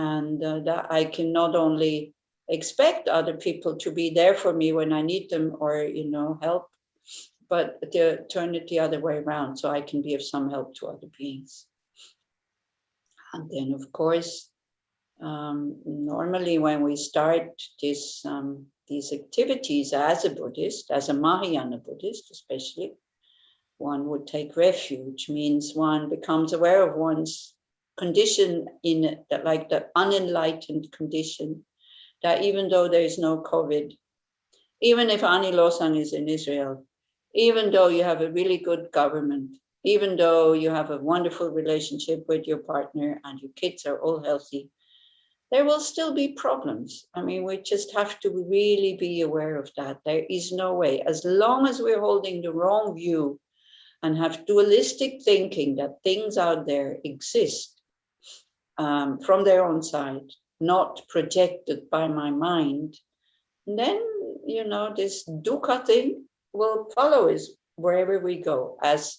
and that I can not only expect other people to be there for me when I need them or, you know, help, but to turn it the other way around so I can be of some help to other beings. And then, of course, normally when we start this, these activities as a Buddhist, as a Mahayana Buddhist especially, one would take refuge, means one becomes aware of one's condition in like the unenlightened condition, that even though there is no COVID, even if Ani Losang is in Israel, even though you have a really good government, even though you have a wonderful relationship with your partner and your kids are all healthy, there will still be problems. I mean, we just have to really be aware of that. There is no way, as long as we're holding the wrong view and have dualistic thinking that things out there exist from their own side, not projected by my mind, then, you know, this dukkha thing will follow us wherever we go. As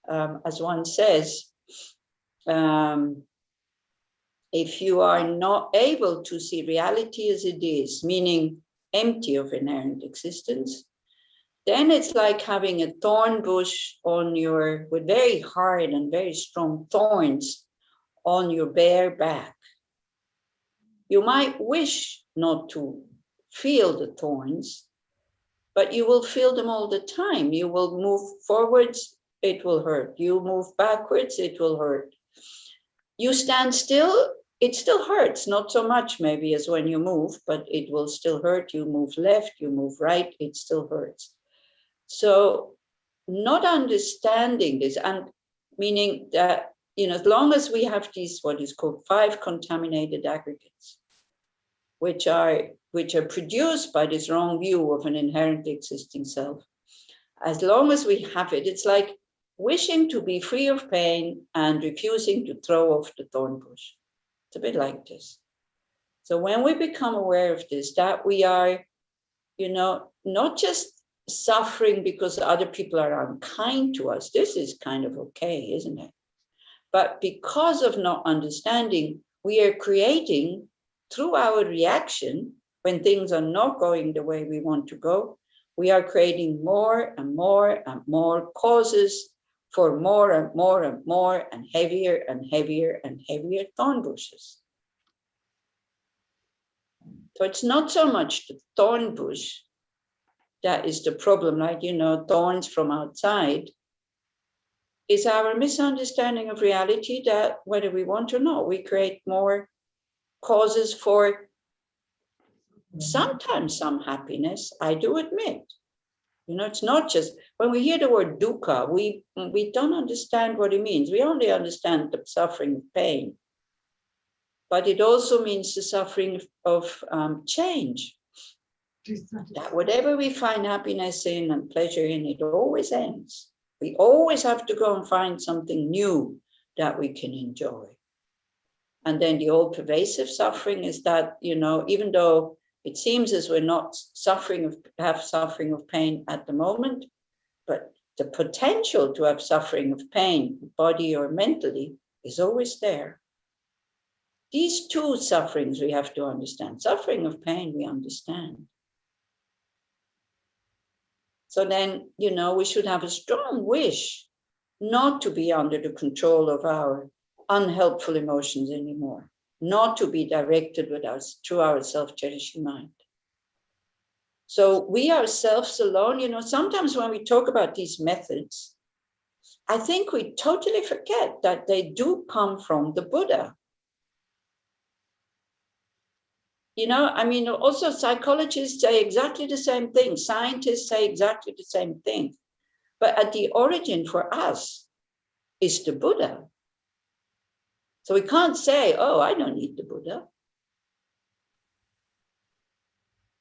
one says, if you are not able to see reality as it is, meaning empty of inherent existence, then it's like having a thorn bush on your, with very hard and very strong thorns on your bare back. You might wish not to feel the thorns, but you will feel them all the time. You will move forwards, it will hurt. You move backwards, it will hurt. You stand still, it still hurts, not so much maybe as when you move, but it will still hurt. You move left, you move right, it still hurts. So not understanding this, and meaning that, you know, as long as we have these, what is called 5 contaminated aggregates, which are produced by this wrong view of an inherently existing self, as long as we have it, it's like wishing to be free of pain and refusing to throw off the thorn bush. It's a bit like this. So when we become aware of this, that we are, you know, not just suffering because other people are unkind to us. This is kind of okay, isn't it? But because of not understanding, we are creating, through our reaction, when things are not going the way we want to go, we are creating more and more and more causes for more and more and more and heavier and heavier and heavier thorn bushes. So it's not so much the thorn bush that is the problem, like, you know, thorns from outside. Is our misunderstanding of reality that whether we want or not, we create more causes for sometimes some happiness, I do admit. You know, it's not just, when we hear the word dukkha, we don't understand what it means. We only understand the suffering of pain. But it also means the suffering of change. That whatever we find happiness in and pleasure in, it always ends. We always have to go and find something new that we can enjoy. And then the old pervasive suffering is that, you know, even though it seems as we're not suffering of pain at the moment, but the potential to have suffering of pain, body or mentally, is always there. These two sufferings we have to understand. Suffering of pain we understand. So then, you know, we should have a strong wish not to be under the control of our unhelpful emotions anymore, not to be directed with us through our self-cherishing mind. So we ourselves alone, you know, sometimes when we talk about these methods, I think we totally forget that they do come from the Buddha. You know, I mean, also psychologists say exactly the same thing. Scientists say exactly the same thing. But at the origin for us is the Buddha. So we can't say, oh, I don't need the Buddha.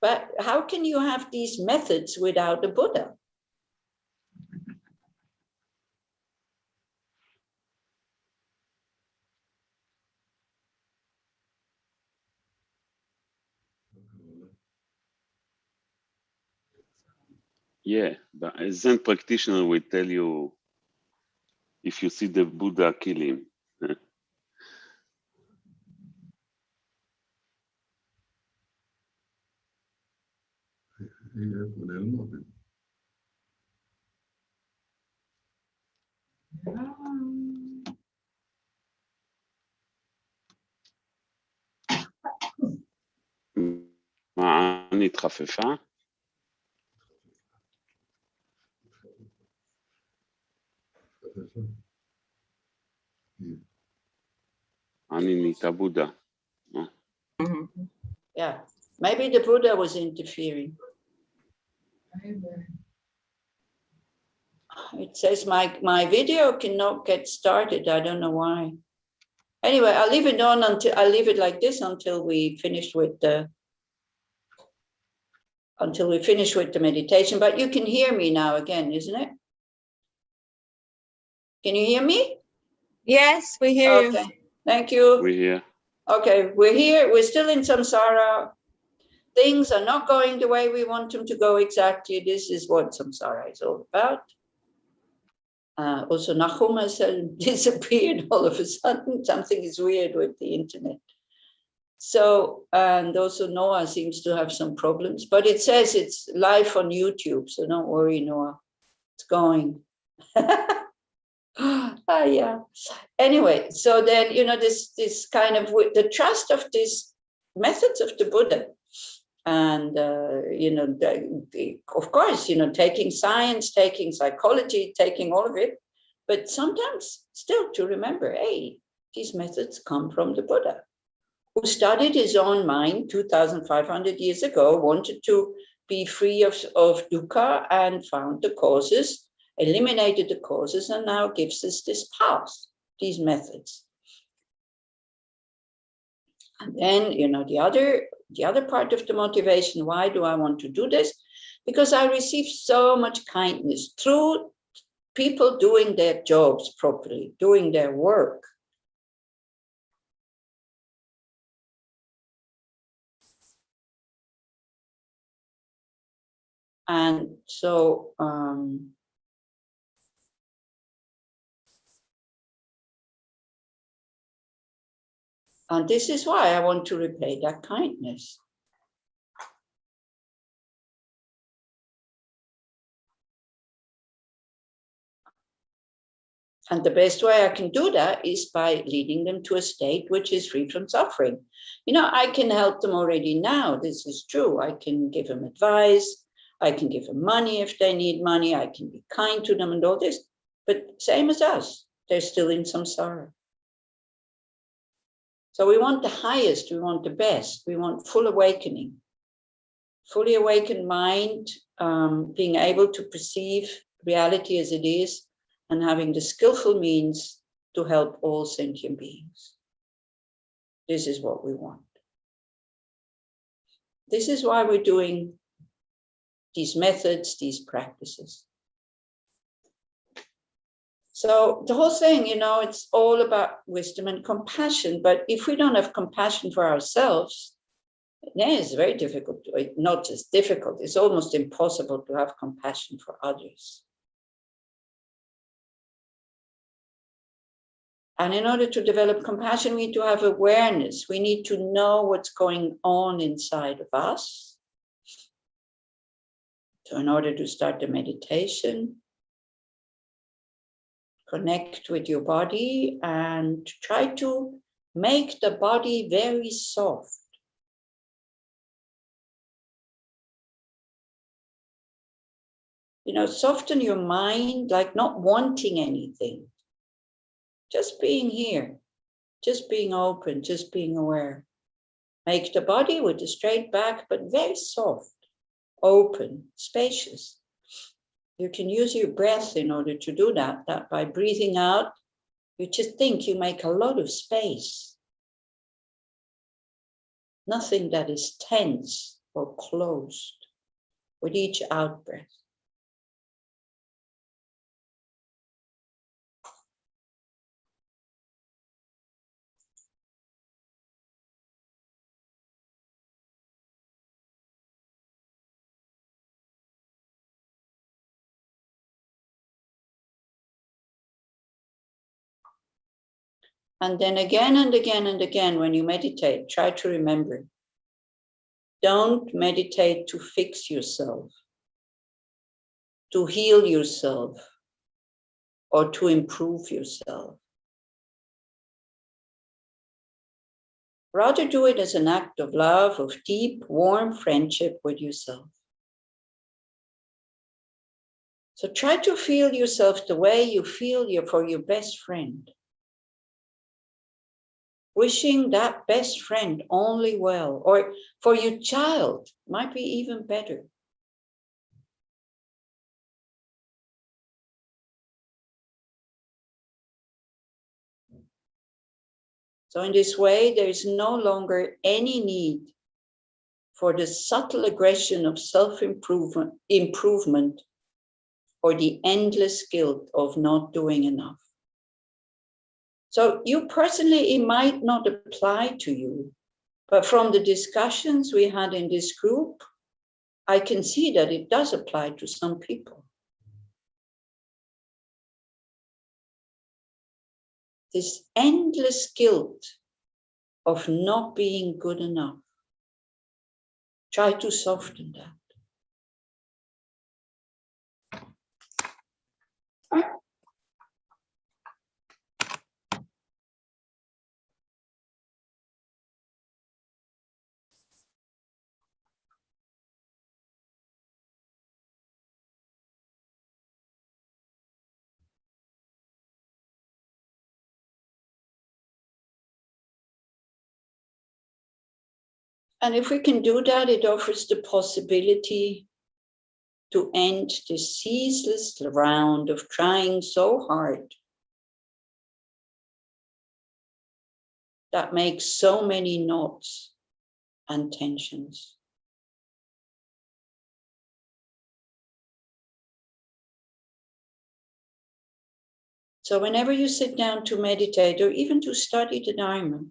But how can you have these methods without the Buddha? Yeah, but a Zen practitioner will tell you, if you see the Buddha, kill him. på en anden måde. מעני התחפפה. מעני נהייתה בודה. Yeah, maybe the Buddha was interfering. It says my video cannot get started. I don't know why. Anyway, I'll leave it like this until we finish with the meditation. But you can hear me now again, isn't it? Can you hear me? Yes, we hear you. Okay, thank you. We hear. Okay, we're here. We're still in samsara. Things are not going the way we want them to go exactly. This is what samsara is all about. Also, Nahum has disappeared all of a sudden. Something is weird with the internet. So, and also Noah seems to have some problems, but it says it's live on YouTube. So don't worry, Noah, it's going. Yeah. Anyway, so then, this kind of, the trust of these methods of the Buddha. And, of course, taking science, taking psychology, taking all of it, but sometimes still to remember, hey, these methods come from the Buddha, who studied his own mind 2,500 years ago, wanted to be free of dukkha and found the causes, eliminated the causes, and now gives us this path, these methods. And then, the other part of the motivation, why do I want to do this? Because I receive so much kindness through people doing their jobs properly, doing their work. And so, and this is why I want to repay that kindness. And the best way I can do that is by leading them to a state which is free from suffering. I can help them already now. This is true. I can give them advice. I can give them money if they need money. I can be kind to them and all this. But same as us, they're still in samsara. So we want the highest, we want the best, we want full awakening. Fully awakened mind, being able to perceive reality as it is, and having the skillful means to help all sentient beings. This is what we want. This is why we're doing these methods, these practices. So the whole thing, it's all about wisdom and compassion. But if we don't have compassion for ourselves, then it's very difficult, not just difficult, it's almost impossible to have compassion for others. And in order to develop compassion, we need to have awareness. We need to know what's going on inside of us. So in order to start the meditation, connect with your body and try to make the body very soft. Soften your mind, like not wanting anything. Just being here, just being open, just being aware. Make the body with a straight back, but very soft, open, spacious. You can use your breath in order to do that by breathing out, you just think you make a lot of space. Nothing that is tense or closed with each out breath. And then again and again and again, when you meditate, try to remember Don't meditate to fix yourself, to heal yourself, or to improve yourself. Rather do it as an act of love, of deep, warm friendship with yourself. So try to feel yourself the way you feel for your best friend. Wishing that best friend only well, or for your child, might be even better. So in this way, there is no longer any need for the subtle aggression of self-improvement or the endless guilt of not doing enough. So you personally, it might not apply to you, but from the discussions we had in this group, I can see that it does apply to some people. This endless guilt of not being good enough. Try to soften that. And if we can do that, it offers the possibility to end this ceaseless round of trying so hard that makes so many knots and tensions. So whenever you sit down to meditate or even to study the Dharma,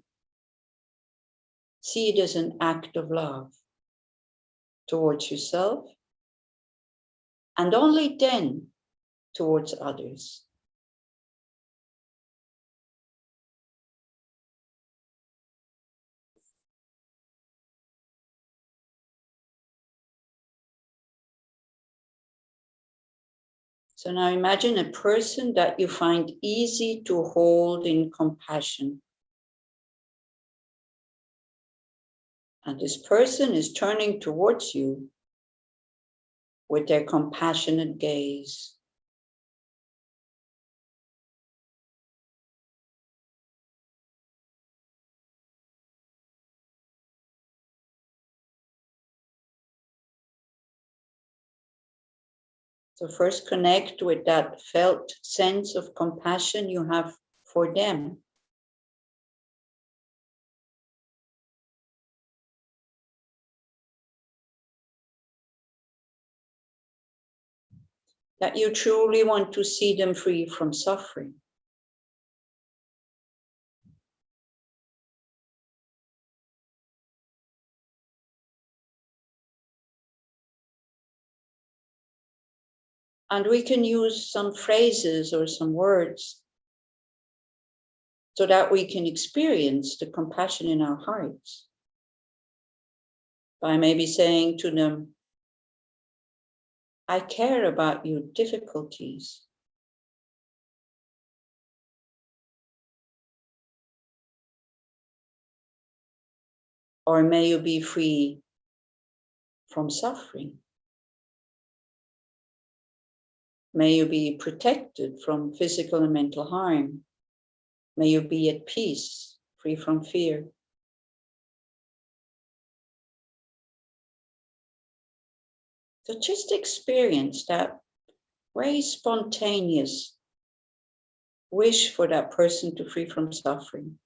see it as an act of love towards yourself, and only then towards others. So now imagine a person that you find easy to hold in compassion. And this person is turning towards you with their compassionate gaze. So first connect with that felt sense of compassion you have for them. That you truly want to see them free from suffering. And we can use some phrases or some words so that we can experience the compassion in our hearts. By maybe saying to them, I care about your difficulties. Or may you be free from suffering. May you be protected from physical and mental harm. May you be at peace, free from fear. So just experience that very spontaneous wish for that person to free from suffering.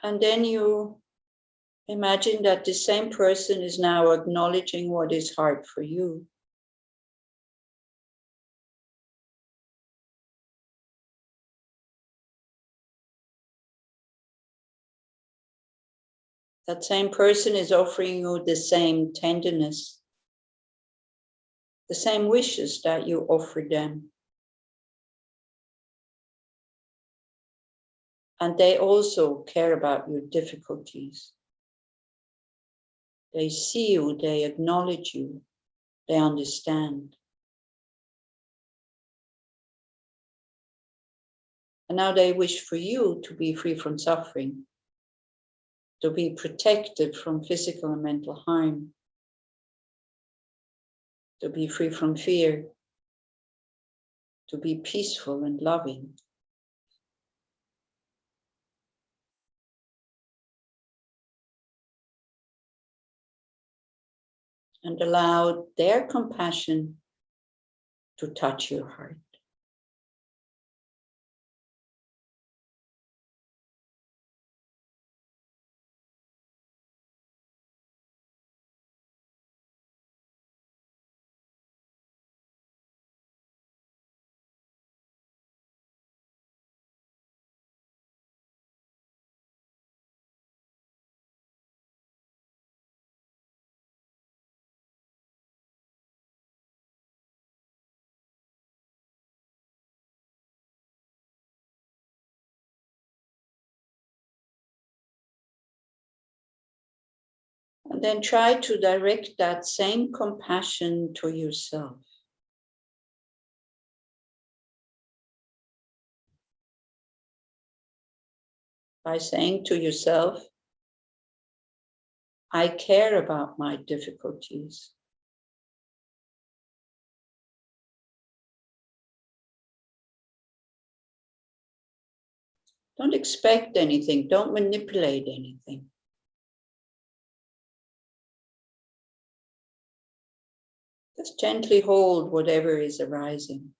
And then you imagine that the same person is now acknowledging what is hard for you. that same person is offering you the same tenderness, the same wishes that you offer them. And they also care about your difficulties. They see you, they acknowledge you, they understand. And now they wish for you to be free from suffering, to be protected from physical and mental harm, to be free from fear, to be peaceful and loving. And allow their compassion to touch your heart. And then try to direct that same compassion to yourself. By saying to yourself, I care about my difficulties. Don't expect anything, don't manipulate anything. Just gently hold whatever is arising.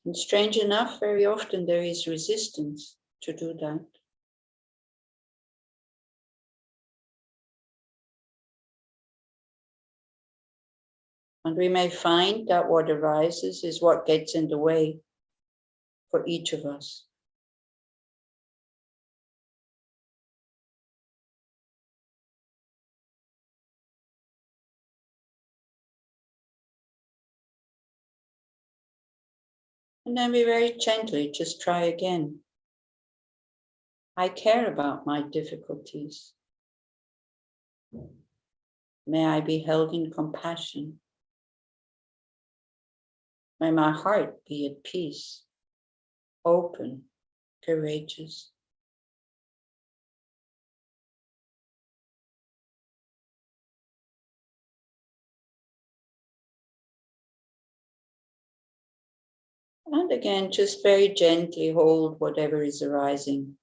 And strange enough, very often there is resistance to do that. And we may find that what arises is what gets in the way for each of us. And then we very gently just try again. I care about my difficulties. May I be held in compassion. May my heart be at peace, open, courageous. And again, just very gently hold whatever is arising.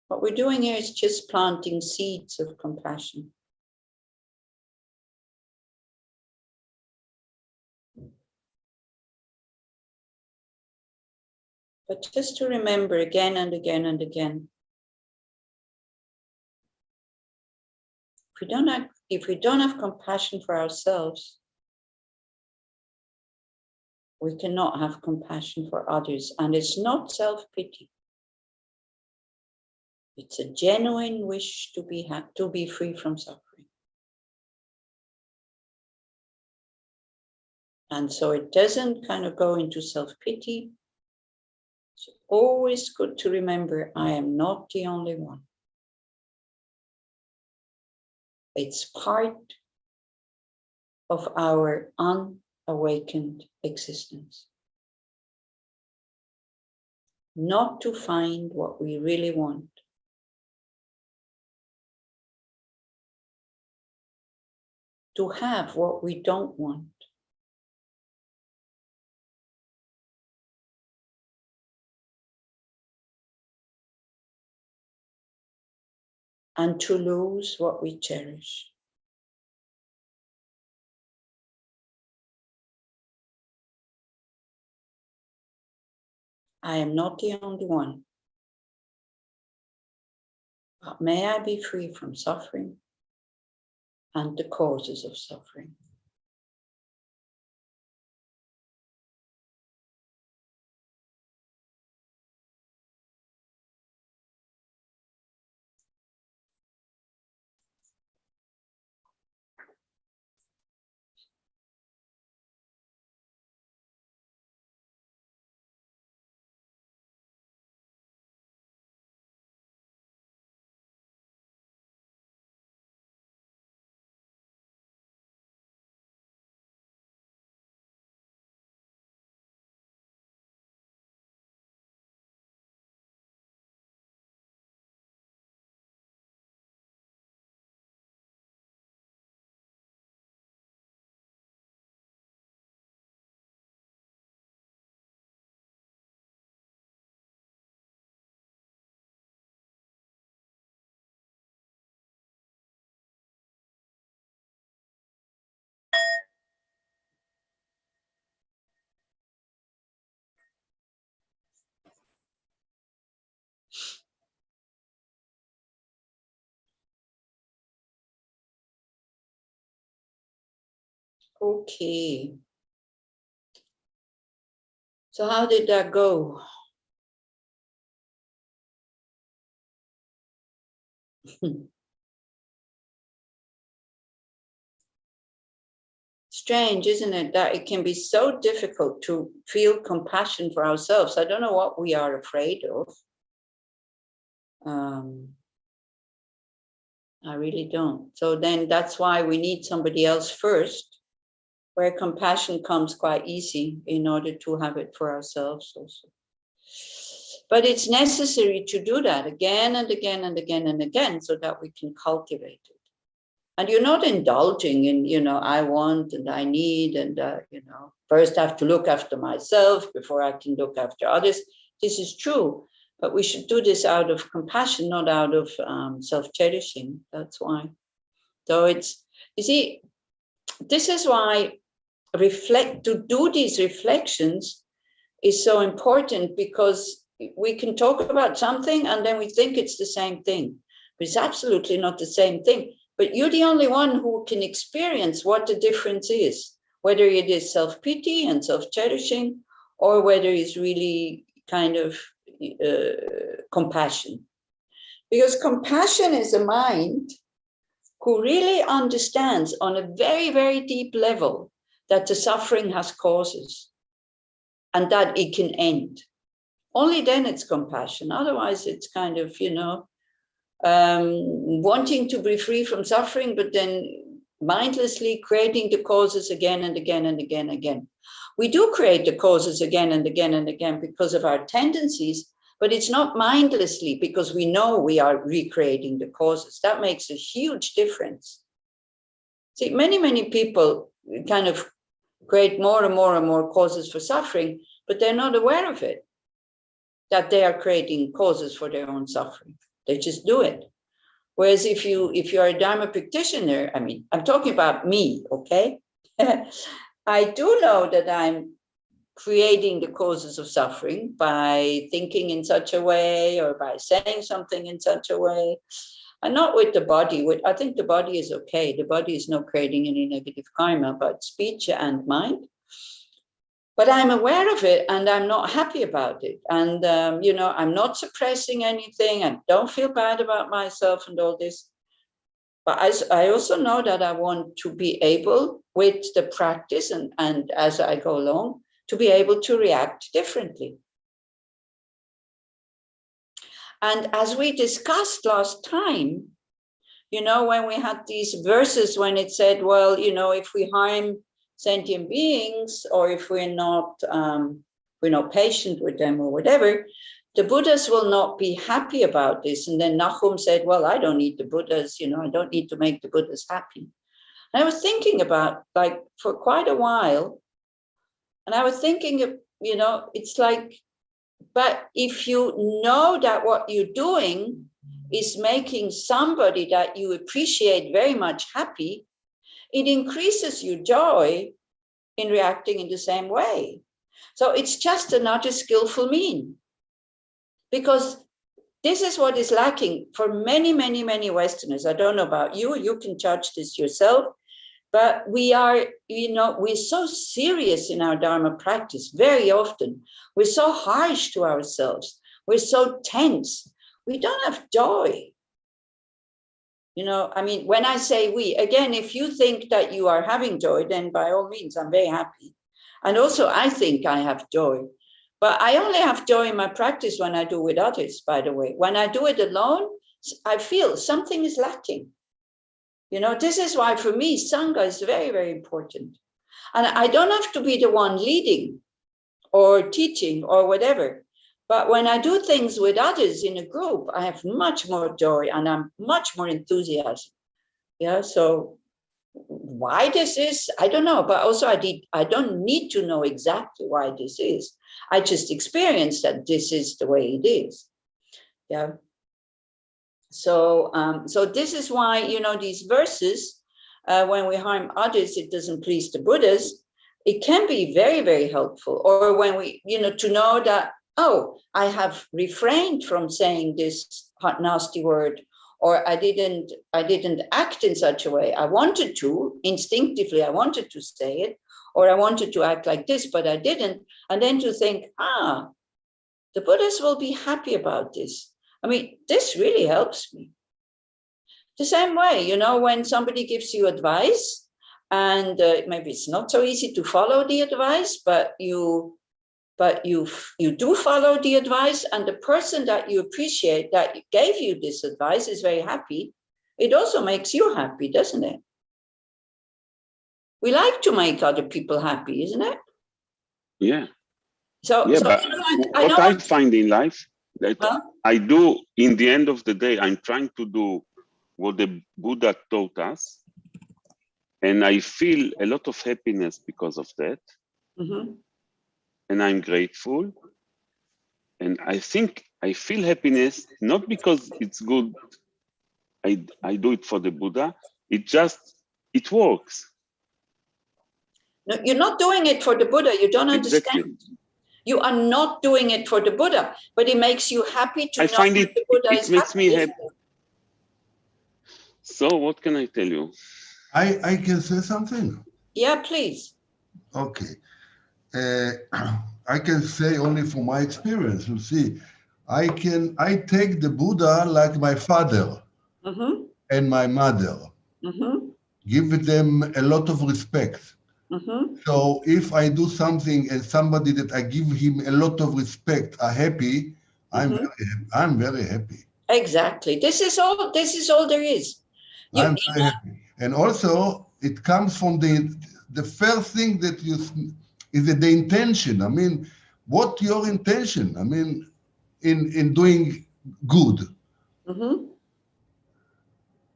What we're doing here is just planting seeds of compassion. But just to remember again and again and again, if we don't have compassion for ourselves, we cannot have compassion for others. And it's not self-pity. It's a genuine wish to be free from suffering. And so it doesn't kind of go into self-pity. It's always good to remember, I am not the only one. It's part of our unawakened existence. Not to find what we really want. To have what we don't want. And to lose what we cherish. I am not the only one. But may I be free from suffering and the causes of suffering. Okay. So how did that go? Strange, isn't it, that it can be so difficult to feel compassion for ourselves. I don't know what we are afraid of. I really don't. So then that's why we need somebody else first, where compassion comes quite easy in order to have it for ourselves also. But it's necessary to do that again and again and again and again so that we can cultivate it. And you're not indulging in, I want and I need and, first I have to look after myself before I can look after others. This is true, but we should do this out of compassion, not out of self-cherishing. That's why. So you see, this is why to do these reflections is so important, because we can talk about something and then we think it's the same thing, but it's absolutely not the same thing. But you're the only one who can experience what the difference is, whether it is self-pity and self-cherishing, or whether it's really kind of compassion. Because compassion is a mind who really understands on a very, very deep level that the suffering has causes and that it can end. Only then it's compassion. Otherwise, it's kind of, wanting to be free from suffering, but then mindlessly creating the causes again and again and again and again. We do create the causes again and again and again because of our tendencies, but it's not mindlessly because we know we are recreating the causes. That makes a huge difference. See, many, many people kind of create more and more and more causes for suffering, but they're not aware of it, that they are creating causes for their own suffering. They just do it. Whereas if you are a Dharma practitioner, I mean, I'm talking about me, okay? I do know that I'm creating the causes of suffering by thinking in such a way or by saying something in such a way. And not with the body. I think the body is okay. The body is not creating any negative karma, but speech and mind. But I'm aware of it and I'm not happy about it. And, I'm not suppressing anything and don't feel bad about myself and all this. But I also know that I want to be able, with the practice and as I go along, to be able to react differently. And as we discussed last time, when we had these verses when it said, well, if we harm sentient beings, or if we're not patient with them or whatever, the Buddhas will not be happy about this. And then Nahum said, well, I don't need the Buddhas, I don't need to make the Buddhas happy. And I was thinking about, like, for quite a while, and I was thinking, it's like, but if you know that what you're doing is making somebody that you appreciate very much happy, it increases your joy in reacting in the same way. So it's just another skillful mean. because this is what is lacking for many, many, many Westerners. I don't know about you, you can judge this yourself, but we are, we're so serious in our Dharma practice very often. We're so harsh to ourselves. We're so tense. We don't have joy. I mean, when I say we, again, if you think that you are having joy, then by all means, I'm very happy. And also, I think I have joy. But I only have joy in my practice when I do with others, by the way. When I do it alone, I feel something is lacking. This is why for me, Sangha is very, very important. And I don't have to be the one leading or teaching or whatever. But when I do things with others in a group, I have much more joy and I'm much more enthusiasm. Yeah, so why this is, I don't know, but also I don't need to know exactly why this is. I just experience that this is the way it is. Yeah. So this is why, these verses, when we harm others, it doesn't please the Buddhas. It can be very, very helpful. Or when we, to know that, oh, I have refrained from saying this nasty word, or I didn't act in such a way. I wanted to, instinctively, I wanted to say it, or I wanted to act like this, but I didn't. And then to think, the Buddhas will be happy about this. I mean, this really helps me. The same way, when somebody gives you advice, and maybe it's not so easy to follow the advice, but you do follow the advice, and the person that you appreciate that gave you this advice is very happy. It also makes you happy, doesn't it? We like to make other people happy, isn't it? Yeah. So but what I find in life that I do, in the end of the day, I'm trying to do what the Buddha taught us, and I feel a lot of happiness because of that. Mm-hmm. And I'm grateful. And I think I feel happiness not because it's good. I do it for the Buddha. It works. No, you're not doing it for the Buddha. You don't understand. Exactly. You are not doing it for the Buddha, but it makes you happy to know find that the Buddha is makes happy. Me happy. So what can I tell you? I can say something? Yeah, please. Okay. I can say only from my experience. You see, I take the Buddha like my father and my mother. Give them a lot of respect. So if I do something and somebody that I give him a lot of respect are happy, I'm very happy. Exactly. This is all there is. I'm very happy. And also it comes from the first thing that is the intention. I mean, what your intention? I mean, in doing good.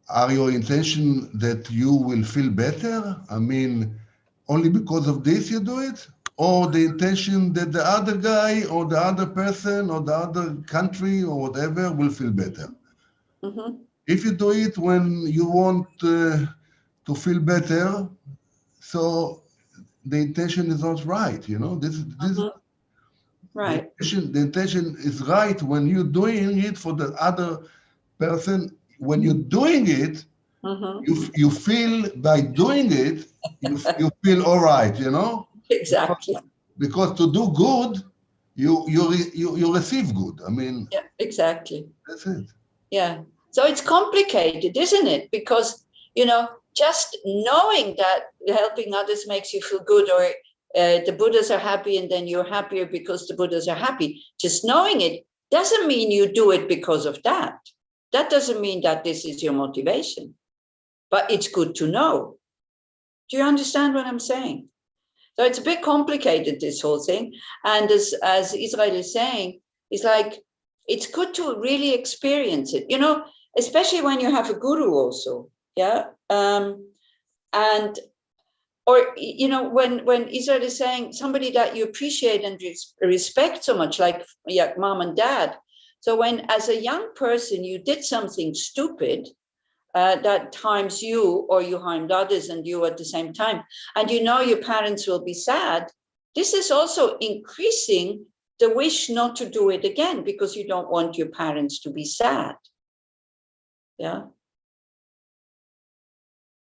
Are your intention that you will feel better? I mean, only because of this you do it? Or the intention that the other guy or the other person or the other country or whatever will feel better? If you do it when you want to feel better, so the intention is not right, This right. The intention is right when you're doing it for the other person. When you're doing it, you feel by doing it, you feel all right, Exactly. Because to do good, you receive good. I mean, yeah, exactly. That's it. Yeah. So it's complicated, isn't it? Because, just knowing that helping others makes you feel good, or the Buddhas are happy and then you're happier because the Buddhas are happy. Just knowing it doesn't mean you do it because of that. That doesn't mean that this is your motivation, but it's good to know. Do you understand what I'm saying? So it's a bit complicated, this whole thing. And as Israel is saying, it's like, it's good to really experience it, especially when you have a guru also. Yeah. And, or, when Israel is saying somebody that you appreciate and respect so much, like mom and dad. So when, as a young person, you did something stupid, that harms you, or you harmed others and you at the same time, and your parents will be sad, this is also increasing the wish not to do it again because you don't want your parents to be sad. Yeah.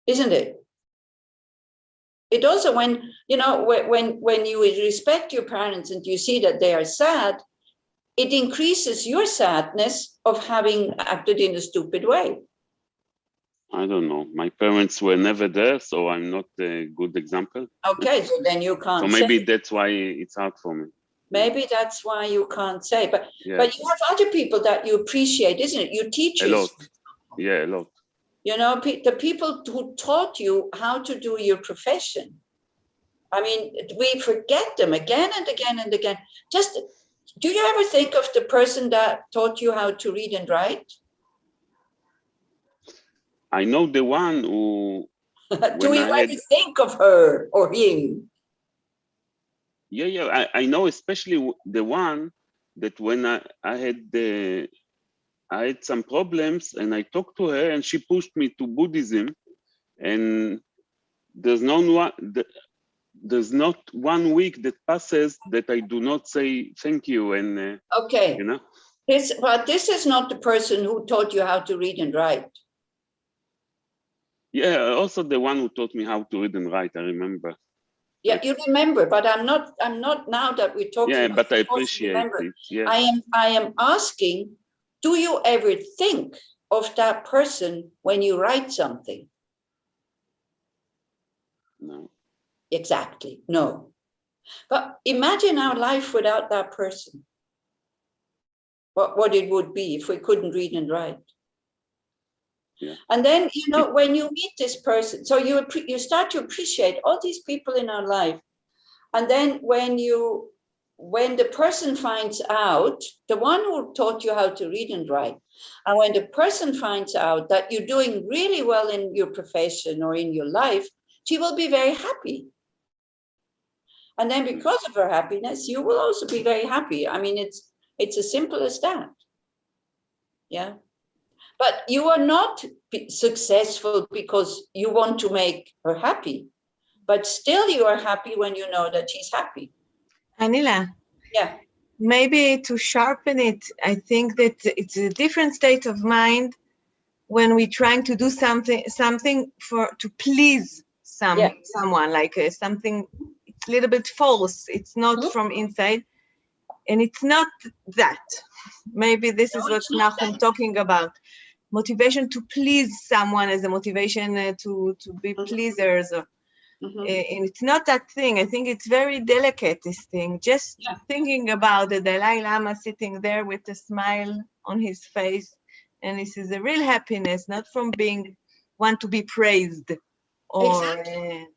Isn't it? It also, when, you know, when you respect your parents and you see that they are sad, it increases your sadness of having acted in a stupid way. I don't know. My parents were never there, so I'm not a good example. Okay, so then you can't. So maybe that's why it's hard for me. Maybe that's why you can't say. But Yeah. but you have other people that you appreciate, isn't it? Your teachers. A lot. Yeah, a lot. You know, the people who taught you how to do your profession. I mean, we forget them again and again and again. Just, do you ever think of the person that taught you how to read and write? I know the one who... Do you ever think of her or him? Yeah. I know especially the one that when I had some problems and I talked to her and she pushed me to Buddhism, and there's not 1 week that passes that I do not say thank you. And okay, you know, but this is not the person who taught you how to read and write. Yeah, also the one who taught me how to read and write, I remember. Yeah, you remember, but I'm not now that we're talking. Yeah, but I appreciate it. Yeah. I am asking, do you ever think of that person when you write something? No. Exactly, no. But imagine our life without that person. What it would be if we couldn't read and write. Yeah. And then, you know, when you meet this person, so you start to appreciate all these people in our life. And then when the person finds out, the one who taught you how to read and write, and when the person finds out that you're doing really well in your profession or in your life, she will be very happy. And then because of her happiness, you will also be very happy. I mean, it's as simple as that. Yeah. But you are not successful because you want to make her happy, but still you are happy when you know that she's happy. Anila. Yeah. Maybe to sharpen it, I think that it's a different state of mind when we're trying to do something to please someone, like something, it's a little bit false. It's not from inside, and it's not that. Maybe this is what Nachum talking about. Motivation to please someone as a motivation to be pleasers. And it's not that thing. I think it's very delicate, this thing. Just thinking about the Dalai Lama sitting there with a smile on his face, and this is a real happiness, not from want to be praised. Exactly.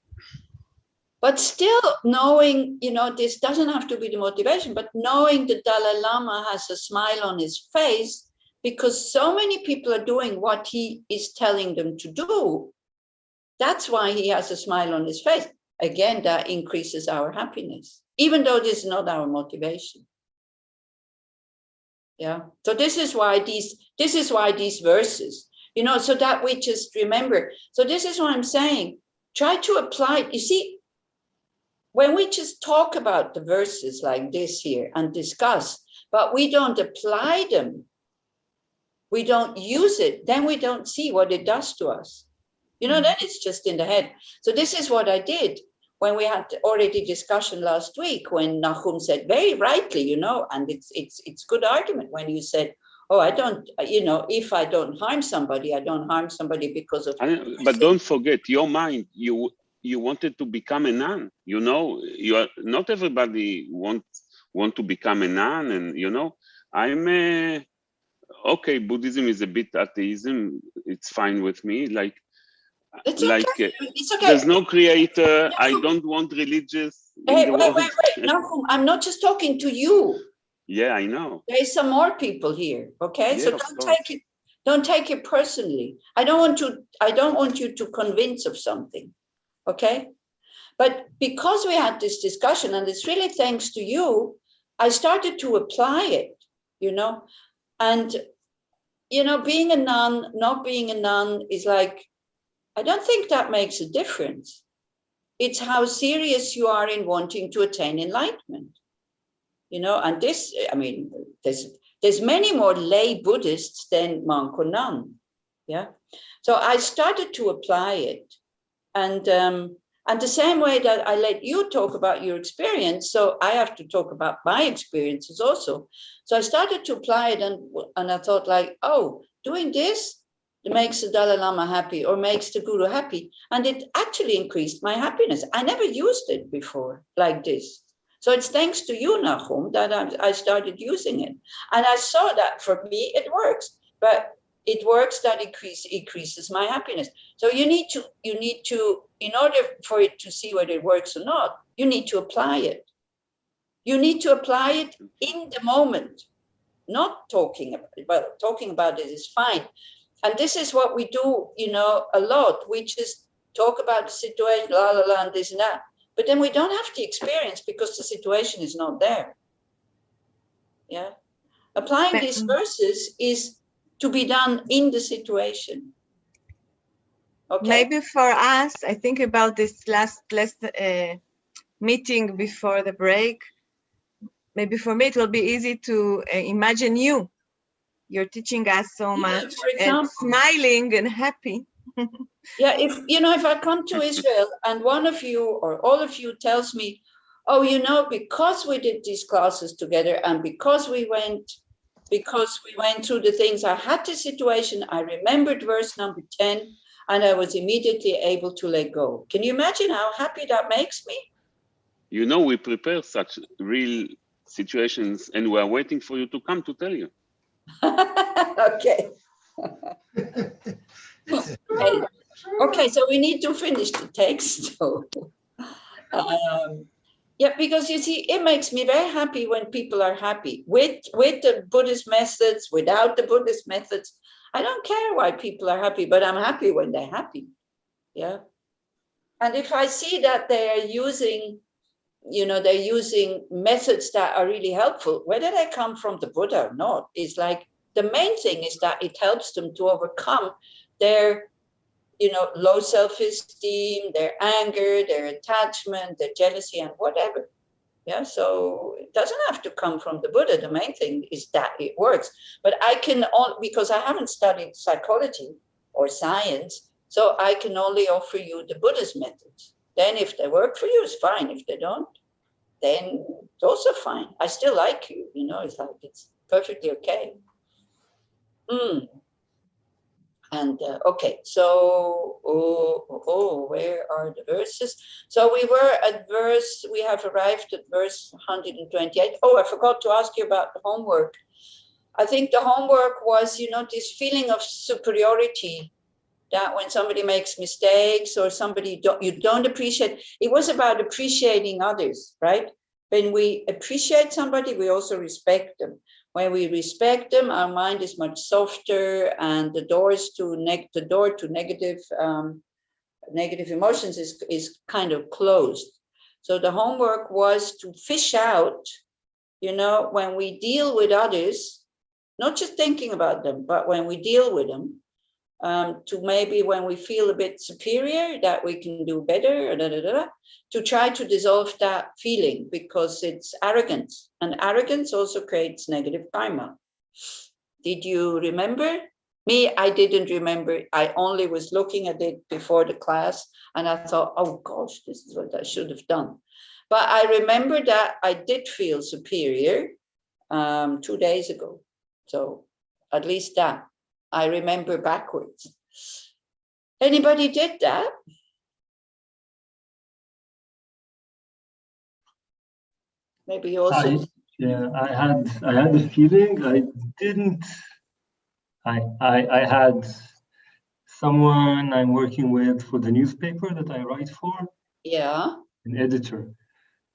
But still knowing, you know, this doesn't have to be the motivation, but knowing the Dalai Lama has a smile on his face because so many people are doing what he is telling them to do. That's why he has a smile on his face. Again, that increases our happiness, even though this is not our motivation. Yeah. So this is why these verses, you know, so that we just remember. So this is what I'm saying. Try to apply. You see, when we just talk about the verses like this here and discuss, but we don't apply them, we don't use it, then we don't see what it does to us. You know, then it's just in the head. So this is what I did when we had already discussion last week, when Nachum said very rightly, you know, and it's good argument when you said, oh, I don't, you know, if I don't harm somebody, I don't harm somebody because of. But don't forget, your mind, you wanted to become a nun. You know, not everybody want to become a nun, and you know, I'm okay. Buddhism is a bit atheism. It's fine with me. Like, it's okay. It's okay. There's no creator. I don't want religious. Hey, wait. Nachum, I'm not just talking to you. Yeah, I know. There's some more people here. Okay, yeah, so don't take it personally. I don't want you to convince of something. Okay, but because we had this discussion, and it's really thanks to you, I started to apply it. You know, and you know, being a nun, not being a nun is like, I don't think that makes a difference. It's how serious you are in wanting to attain enlightenment. you know, and this, I mean, there's many more lay Buddhists than monk or nun. Yeah. So I started to apply it. And the same way that I let you talk about your experience, so I have to talk about my experiences also. So I started to apply it, and I thought like, oh, doing this makes the Dalai Lama happy or makes the Guru happy. And it actually increased my happiness. I never used it before like this. So it's thanks to you, Nahum, that I started using it. And I saw that for me, it works. But it works that increases my happiness. So you need to, in order for it to see whether it works or not, you need to apply it. You need to apply it in the moment, not talking about it. Well, talking about it is fine. And this is what we do, you know, a lot. We just talk about the situation, la, la, la, and this and that. But then we don't have the experience because the situation is not there. Yeah. Applying these verses is to be done in the situation. Okay. Maybe for us, I think about this last meeting before the break. Maybe for me, it will be easy to imagine you. You're teaching us so much, and smiling and happy. Yeah, if I come to Israel and one of you or all of you tells me, oh, you know, because we did these classes together and because we went through the things, I had this situation, I remembered verse number 10, and I was immediately able to let go. Can you imagine how happy that makes me? You know, we prepare such real situations and we are waiting for you to come to tell you. Okay. Okay, so we need to finish the text. So, yeah, because you see, it makes me very happy when people are happy with the Buddhist methods, without the Buddhist methods. I don't care why people are happy, but I'm happy when they're happy. Yeah. And if I see that they are using, you know, they're using methods that are really helpful, whether they come from the Buddha or not, is like the main thing is that it helps them to overcome their, you know, low self-esteem, their anger, their attachment, their jealousy, and whatever. Yeah, so it doesn't have to come from the Buddha. The main thing is that it works. But I can only, because I haven't studied psychology or science, so I can only offer you the Buddhist methods. Then if they work for you, it's fine. If they don't, then it's also fine. I still like you, you know, it's like, it's perfectly okay. And okay, so where are the verses? So we were at we have arrived at verse 128. Oh, I forgot to ask you about the homework. I think the homework was, you know, this feeling of superiority, that when somebody makes mistakes or somebody you don't appreciate, it was about appreciating others, right? When we appreciate somebody, we also respect them. When we respect them, our mind is much softer, and the door to negative emotions is kind of closed. So the homework was to fish out, you know, when we deal with others, not just thinking about them, but when we deal with them, to maybe when we feel a bit superior, that we can do better, to try to dissolve that feeling, because it's arrogance, and arrogance also creates negative karma. Did you remember? Me, I didn't remember. I only was looking at it before the class, and I thought, oh gosh, this is what I should have done. But I remember that I did feel superior 2 days ago. So at least that I remember backwards. Anybody did that? Maybe you also. I had the feeling. I didn't. I had someone I'm working with for the newspaper that I write for. Yeah. An editor.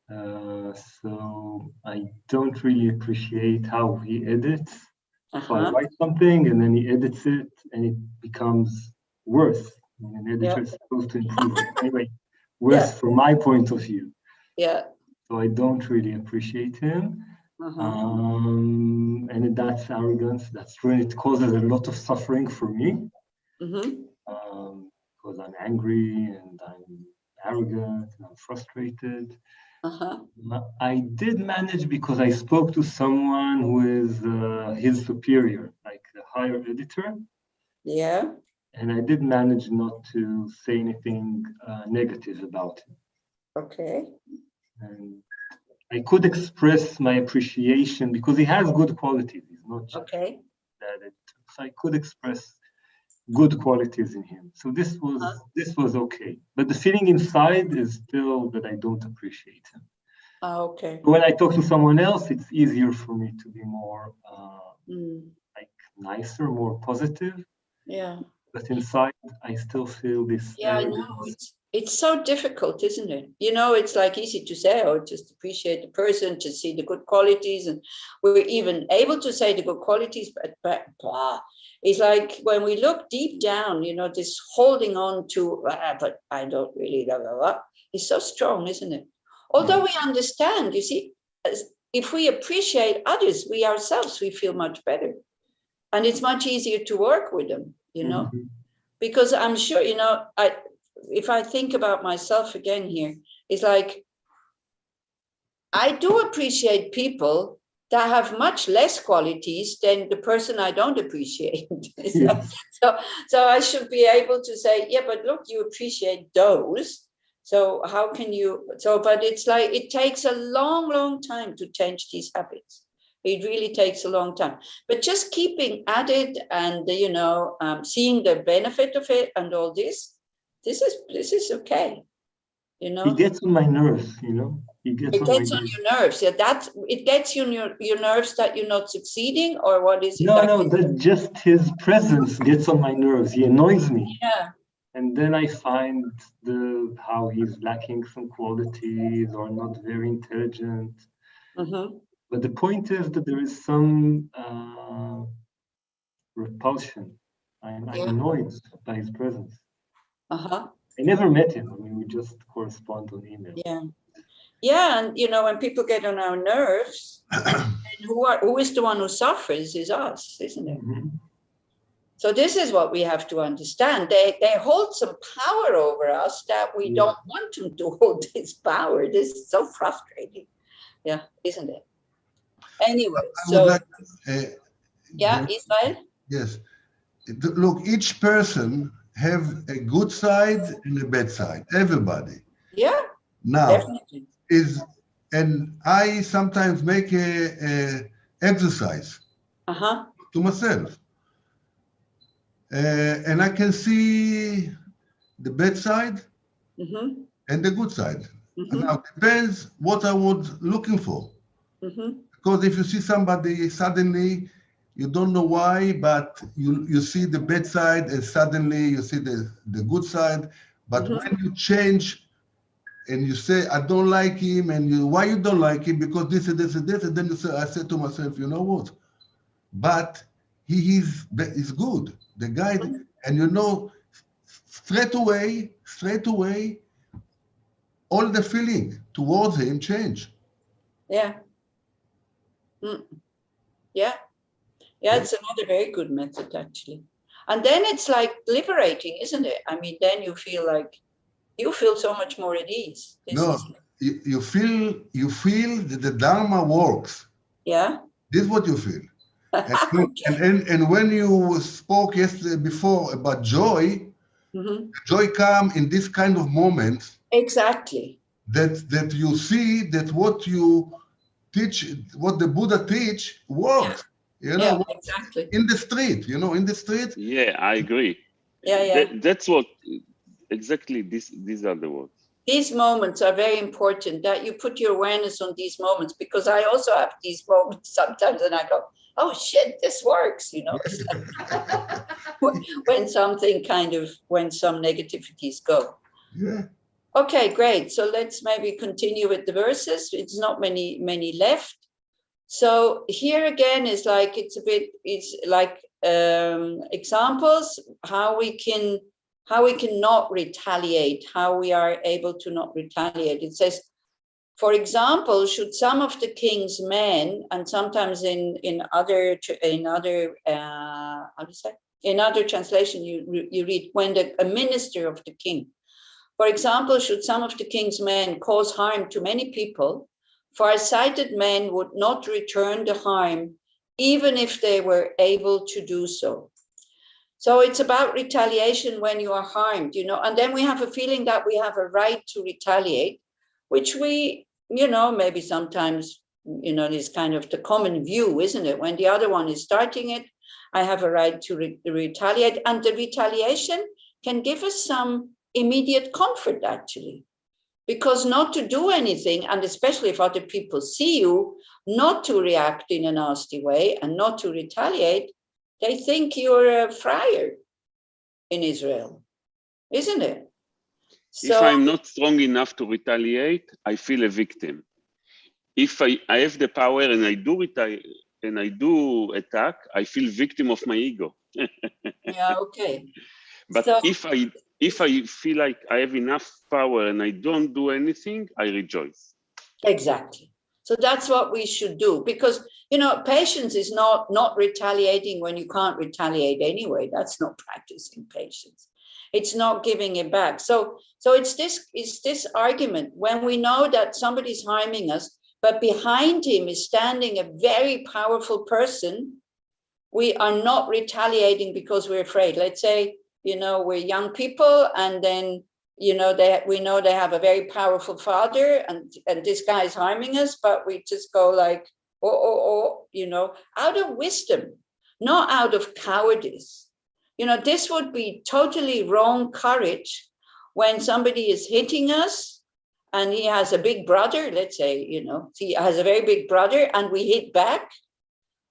So I don't really appreciate how he edits. So I write something and then he edits it and it becomes worse. An editor is supposed to improve it. Anyway, worse from my point of view. Yeah. So I don't really appreciate him. And that's arrogance. That's when it causes a lot of suffering for me. Because I'm angry and I'm arrogant and I'm frustrated. I did manage because I spoke to someone who is his superior, like the higher editor. Yeah. And I did manage not to say anything negative about him. Okay. And I could express my appreciation because he has good qualities. He's not just okay. bad editor. So I could express good qualities in him. So this was okay. But the feeling inside is still that I don't appreciate him. Okay. When I talk to someone else, it's easier for me to be more like nicer, more positive. Yeah. But inside, I still feel this. Yeah, I know. It's so difficult, isn't it? You know, it's like easy to say, oh, just appreciate the person, to see the good qualities. And we're even able to say the good qualities, but blah. It's like when we look deep down, you know, this holding on to, but I don't really, blah, blah, blah. It's so strong, isn't it? Although we understand, you see, if we appreciate others, we ourselves, we feel much better. And it's much easier to work with them, you know, because I'm sure, you know, if I think about myself again here, it's like, I do appreciate people that have much less qualities than the person I don't appreciate. So I should be able to say, yeah, but look, you appreciate those. So how can you, but it's like, it takes a long, long time to change these habits. It really takes a long time, but just keeping at it and, you know, seeing the benefit of it and all this is okay. You know, he gets on my nerves, you know, it gets on your nerves. Yeah, it gets you on your nerves that you're not succeeding, or what is it? No, that just his presence gets on my nerves. He annoys me. Yeah. And then I find how he's lacking some qualities or not very intelligent. But the point is that there is some repulsion. I'm annoyed by his presence. I never met him. I mean, we just correspond on email. Yeah, and you know, when people get on our nerves, and who is the one who suffers is us, isn't it? So this is what we have to understand. They hold some power over us that we don't want them to hold this power. This is so frustrating. Yeah, isn't it? Anyway, so Israel? Yes. Look, each person have a good side and a bad side. Everybody. Yeah. Now definitely. And I sometimes make a exercise to myself, and I can see the bad side and the good side. And now it depends what I was looking for. Because if you see somebody suddenly, you don't know why, but you see the bad side and suddenly you see the good side. But when you change and you say, I don't like him, and why you don't like him? Because this and this and this, and then I said to myself, you know what? But he is good, the guy, and you know, straight away, all the feeling towards him change. Yeah. Yeah, it's another very good method, actually. And then it's like liberating, isn't it? I mean, then you feel so much more at ease. You feel that the Dharma works. Yeah. This is what you feel. And when you spoke yesterday before about joy, joy comes in this kind of moments. Exactly. That you see that what you teach, what the Buddha teach works. You know, exactly. In the street, you know, in the street. Yeah, I agree. That's what exactly these are the words. These moments are very important, that you put your awareness on these moments, because I also have these moments sometimes and I go, oh shit, this works, you know. when some negativities go. Yeah. Okay, great. So let's maybe continue with the verses. It's not many left. So here again is like, it's like examples, how we can not retaliate, how we are able to not retaliate. It says, for example, should some of the king's men, and sometimes in other translation you read, when a minister of the king, For example, should some of the king's men cause harm to many people, far-sighted men would not return the harm, even if they were able to do so. So it's about retaliation when you are harmed, you know, and then we have a feeling that we have a right to retaliate, which we, you know, maybe sometimes, you know, is kind of the common view, isn't it? When the other one is starting it, I have a right to retaliate, and the retaliation can give us some immediate comfort, actually, because not to do anything, and especially if other people see you, not to react in a nasty way and not to retaliate, they think you're a friar in Israel, isn't it? So, if I'm not strong enough to retaliate, I feel a victim. If I have the power and I do attack, I feel victim of my ego. Yeah, okay. But so, if I feel like I have enough power and I don't do anything, I rejoice. Exactly. So that's what we should do, because, you know, patience is not retaliating when you can't retaliate anyway. That's not practicing patience. It's not giving it back. So it's this argument when we know that somebody's harming us, but behind him is standing a very powerful person. We are not retaliating because we're afraid. Let's say, you know, we're young people, and then, you know, we know they have a very powerful father, and this guy is harming us, but we just go like, oh, you know, out of wisdom, not out of cowardice. You know, this would be totally wrong courage when somebody is hitting us and he has a big brother, let's say, you know, he has a very big brother and we hit back,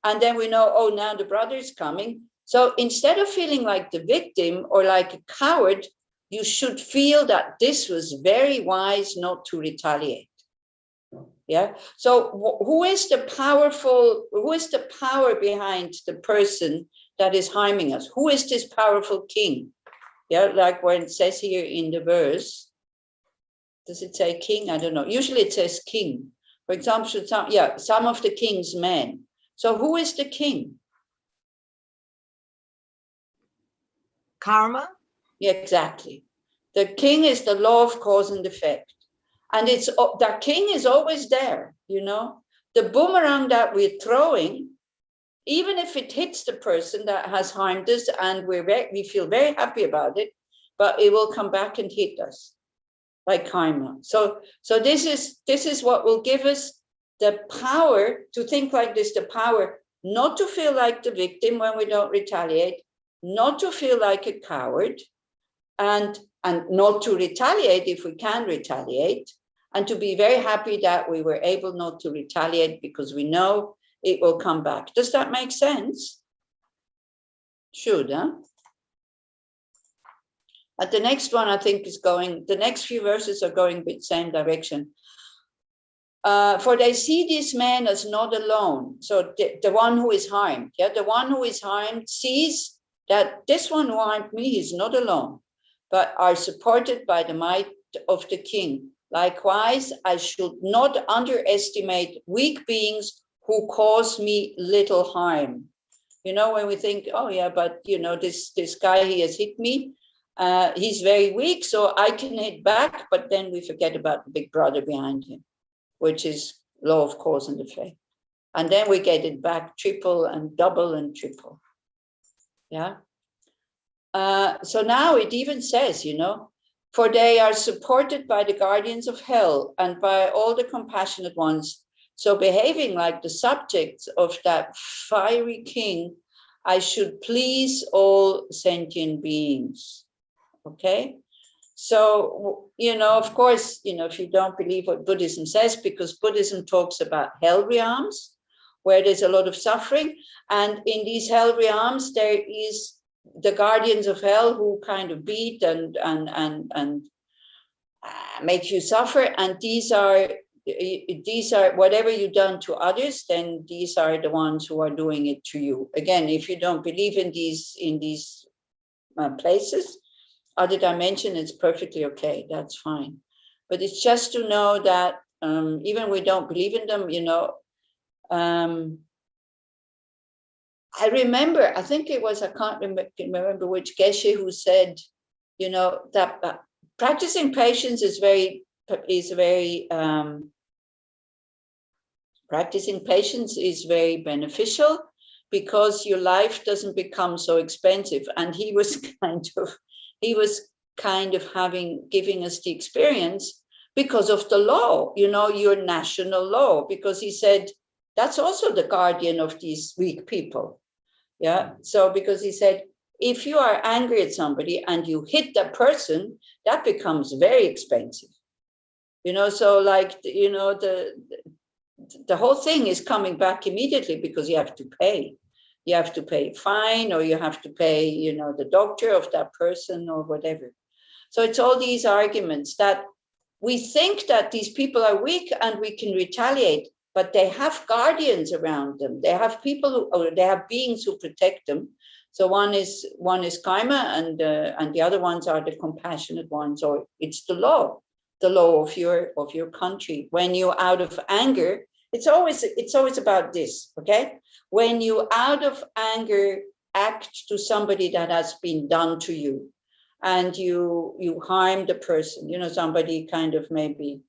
and then we know, oh, now the brother's coming. So instead of feeling like the victim or like a coward, you should feel that this was very wise not to retaliate. Yeah. So who is the power behind the person that is harming us? Who is this powerful king? Yeah, like when it says here in the verse, does it say king? I don't know. Usually it says king. For example, some of the king's men. So who is the king? Karma? Yeah, exactly. The king is the law of cause and effect. And it's the king is always there, you know. The boomerang that we're throwing, even if it hits the person that has harmed us and we feel very happy about it, but it will come back and hit us like karma. So this is what will give us the power to think like this, the power not to feel like the victim when we don't retaliate, not to feel like a coward, and not to retaliate if we can retaliate, and to be very happy that we were able not to retaliate because we know it will come back. Does that make sense? Should, huh? But the next one, I think, the next few verses are going the same direction. For they see this man as not alone. So the one who is harmed, yeah, the one who is harmed sees that this one who harmed me is not alone, but are supported by the might of the king. Likewise, I should not underestimate weak beings who cause me little harm. You know, when we think, oh yeah, but you know, this guy, he has hit me. He's very weak, so I can hit back, but then we forget about the big brother behind him, which is law of cause and effect. And then we get it back triple and double and triple. Yeah. So now it even says, you know, for they are supported by the guardians of hell and by all the compassionate ones. So behaving like the subjects of that fiery king, I should please all sentient beings. Okay. So, you know, of course, you know, if you don't believe what Buddhism says, because Buddhism talks about hell realms where there's a lot of suffering. And in these hell realms, there is the guardians of hell who kind of beat and make you suffer. And these are whatever you've done to others, then these are the ones who are doing it to you. Again, if you don't believe in these places, other dimension, it's perfectly okay. That's fine. But it's just to know that even we don't believe in them, you know. I remember, I think it was, I can't remember which Geshe who said, you know, that practicing patience is very beneficial, because your life doesn't become so expensive. And he was kind of giving us the experience because of the law, you know, your national law, because he said that's also the guardian of these weak people. Yeah. So because he said, if you are angry at somebody and you hit that person, that becomes very expensive. You know, so like, you know, the whole thing is coming back immediately, because you have to pay. You have to pay a fine, or you have to pay, you know, the doctor of that person or whatever. So it's all these arguments that we think that these people are weak and we can retaliate, but they have guardians around them. They have people or they have beings who protect them. So one is karma, and the other ones are the compassionate ones, or it's the law of your country. When you're out of anger, it's always about this, okay? When you out of anger act to somebody that has been done to you, and you harm the person, you know, somebody kind of maybe,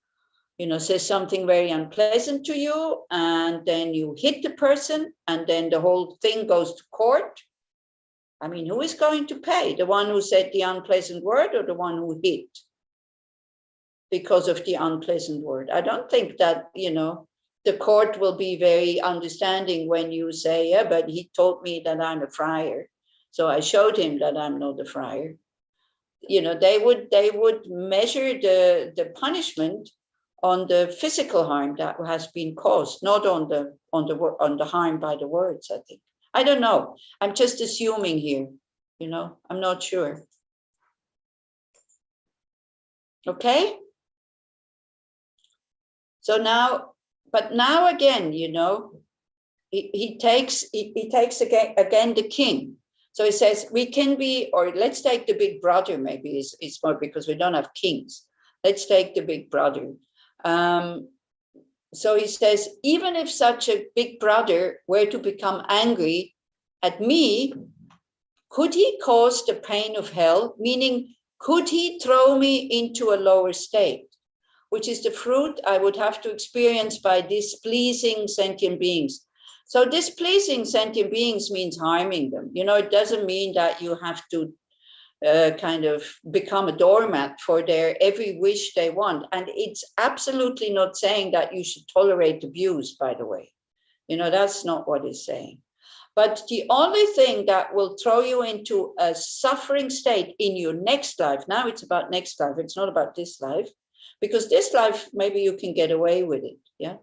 you know, says something very unpleasant to you, and then you hit the person, and then the whole thing goes to court. I mean, who is going to pay? The one who said the unpleasant word, or the one who hit because of the unpleasant word? I don't think that, you know, the court will be very understanding when you say, yeah, but he told me that I'm a friar, so I showed him that I'm not a friar. You know, they would measure the punishment on the physical harm that has been caused, not on the harm by the words, I think. I don't know. I'm just assuming here, you know, I'm not sure. Okay. So now, but now again, you know, he takes again the king. So he says, we can be, or let's take the big brother, maybe it's more because we don't have kings. Let's take the big brother. So he says, even if such a big brother were to become angry at me, could he cause the pain of hell? Meaning, could he throw me into a lower state, which is the fruit I would have to experience by displeasing sentient beings? So displeasing sentient beings means harming them. You know, it doesn't mean that you have to kind of become a doormat for their every wish they want. And it's absolutely not saying that you should tolerate abuse, by the way. You know, that's not what it's saying. But the only thing that will throw you into a suffering state in your next life, now it's about next life, it's not about this life, because this life, maybe you can get away with it, yeah?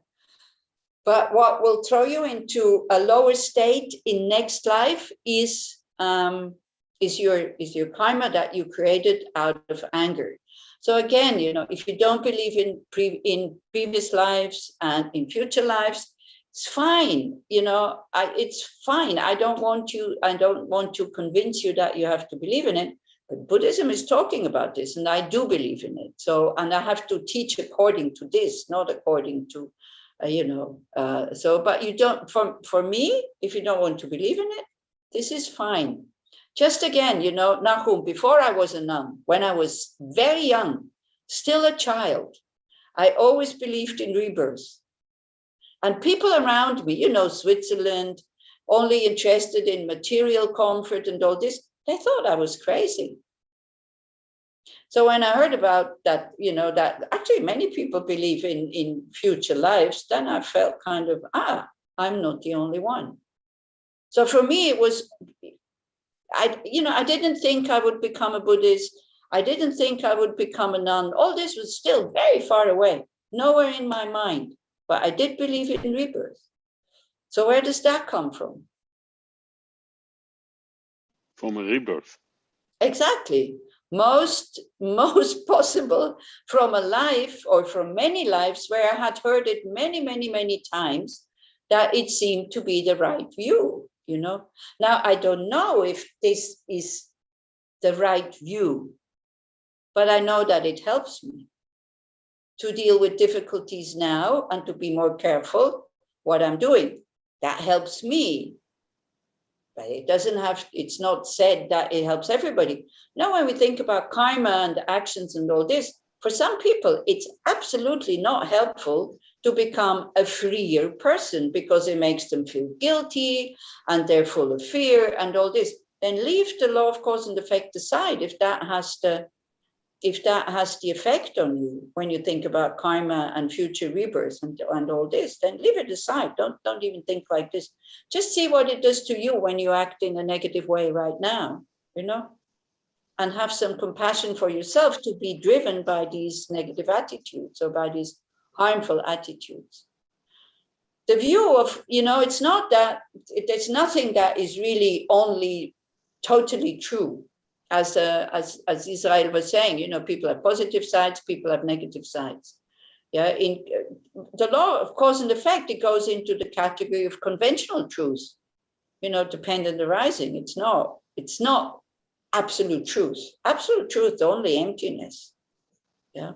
But what will throw you into a lower state in next life is your karma that you created out of anger. So again, you know, if you don't believe in previous lives and in future lives, it's fine. You know, it's fine. I don't want to convince you that you have to believe in it. But Buddhism is talking about this, and I do believe in it. So, and I have to teach according to this, not according to, but you don't, for me, if you don't want to believe in it, this is fine. Just again, you know, Nahum, before I was a nun, when I was very young, still a child, I always believed in rebirth. And people around me, you know, Switzerland, only interested in material comfort and all this, they thought I was crazy. So when I heard about that, you know, that actually many people believe in future lives, then I felt kind of, I'm not the only one. So for me, it was, I didn't think I would become a Buddhist. I didn't think I would become a nun. All this was still very far away, nowhere in my mind. But I did believe in rebirth. So where does that come from? From a rebirth. Exactly. Most possible from a life or from many lives where I had heard it many, many, many times that it seemed to be the right view, you know. Now, I don't know if this is the right view, but I know that it helps me to deal with difficulties now and to be more careful what I'm doing. That helps me. But it doesn't have, it's not said that it helps everybody. Now, when we think about karma and actions and all this, for some people, it's absolutely not helpful to become a freer person because it makes them feel guilty and they're full of fear and all this. Then leave the law of cause and effect aside if that has the effect on you when you think about karma and future rebirths and all this, then leave it aside. Don't even think like this. Just see what it does to you when you act in a negative way right now, you know, and have some compassion for yourself to be driven by these negative attitudes or by these harmful attitudes. The view of, you know, it's not that, there's nothing that is really only totally true. As Israel was saying, you know, people have positive sides, people have negative sides. Yeah, in the law of cause and effect, it goes into the category of conventional truth, you know, dependent arising. It's not absolute truth. Absolute truth is only emptiness. Yeah.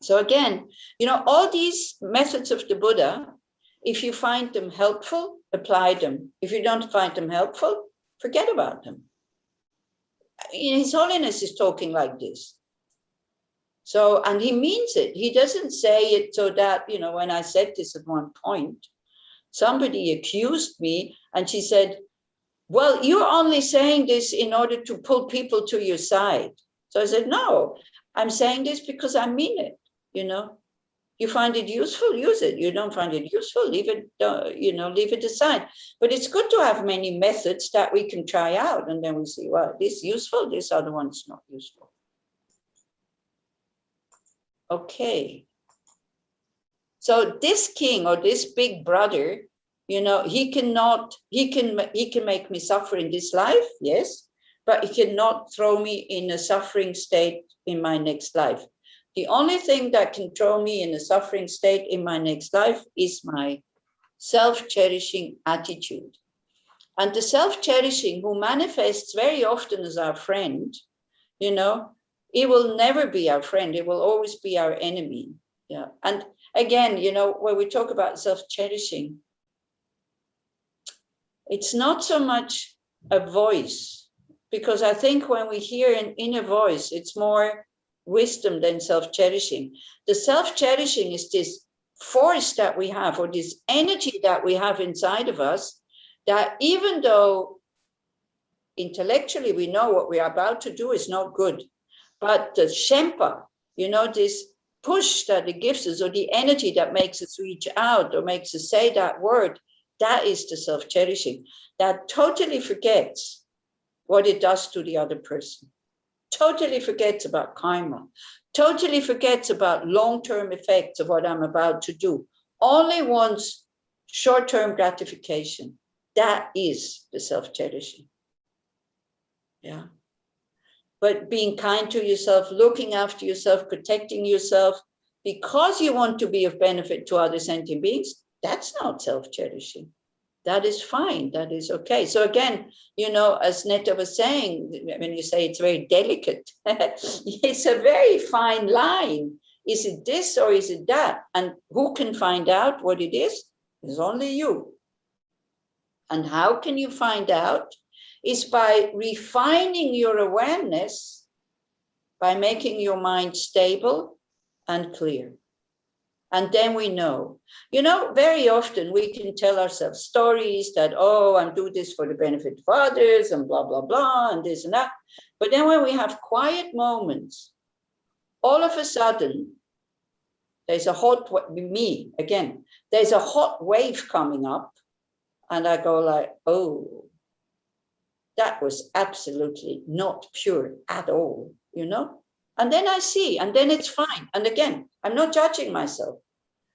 So again, you know, all these methods of the Buddha, if you find them helpful, apply them. If you don't find them helpful, forget about them. His Holiness is talking like this. So, and he means it. He doesn't say it so that, you know, when I said this at one point, somebody accused me and she said, well, you're only saying this in order to pull people to your side. So I said, no, I'm saying this because I mean it, you know. You find it useful, use it. You don't find it useful, leave it, leave it aside. But it's good to have many methods that we can try out. And then we see, well, this is useful, this other one's not useful. Okay. So this king or this big brother, you know, he can make me suffer in this life, yes, but he cannot throw me in a suffering state in my next life. The only thing that can throw me in a suffering state in my next life is my self-cherishing attitude. And the self-cherishing who manifests very often as our friend, you know, it will never be our friend. It will always be our enemy. Yeah. And again, you know, when we talk about self-cherishing, it's not so much a voice, because I think when we hear an inner voice, it's more wisdom than self-cherishing. The self-cherishing is this force that we have, or this energy that we have inside of us, that even though intellectually we know what we are about to do is not good, but the Shempa, you know, this push that it gives us, or the energy that makes us reach out or makes us say that word, that is the self-cherishing, that totally forgets what it does to the other person. Totally forgets about karma, totally forgets about long-term effects of what I'm about to do, only wants short-term gratification. That is the self-cherishing. Yeah. But being kind to yourself, looking after yourself, protecting yourself, because you want to be of benefit to other sentient beings, that's not self-cherishing. That is fine. That is okay. So again, you know, as Netta was saying, when you say it's very delicate, it's a very fine line. Is it this or is it that? And who can find out what it is? It's only you. And how can you find out? Is by refining your awareness, by making your mind stable and clear. And then we know, you know, very often we can tell ourselves stories that, oh, I'm doing this for the benefit of others and blah, blah, blah, and this and that. But then when we have quiet moments, all of a sudden, there's a hot, there's a hot wave coming up. And I go like, oh, that was absolutely not pure at all, you know? And then I see, and then it's fine. And again, I'm not judging myself.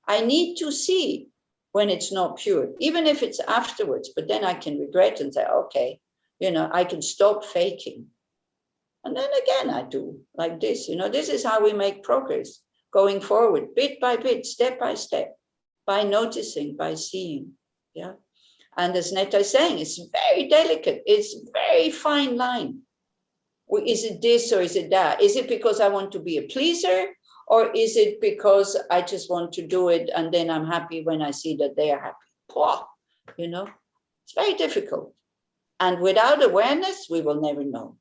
I need to see when it's not pure, even if it's afterwards, but then I can regret and say, okay, you know, I can stop faking. And then again, I do like this, you know, this is how we make progress going forward, bit by bit, step by step, by noticing, by seeing, yeah. And as Netta is saying, it's very delicate. It's a very fine line. Is it this or is it that? Is it because I want to be a pleaser? Or is it because I just want to do it and then I'm happy when I see that they are happy? You know? It's very difficult. And without awareness, we will never know.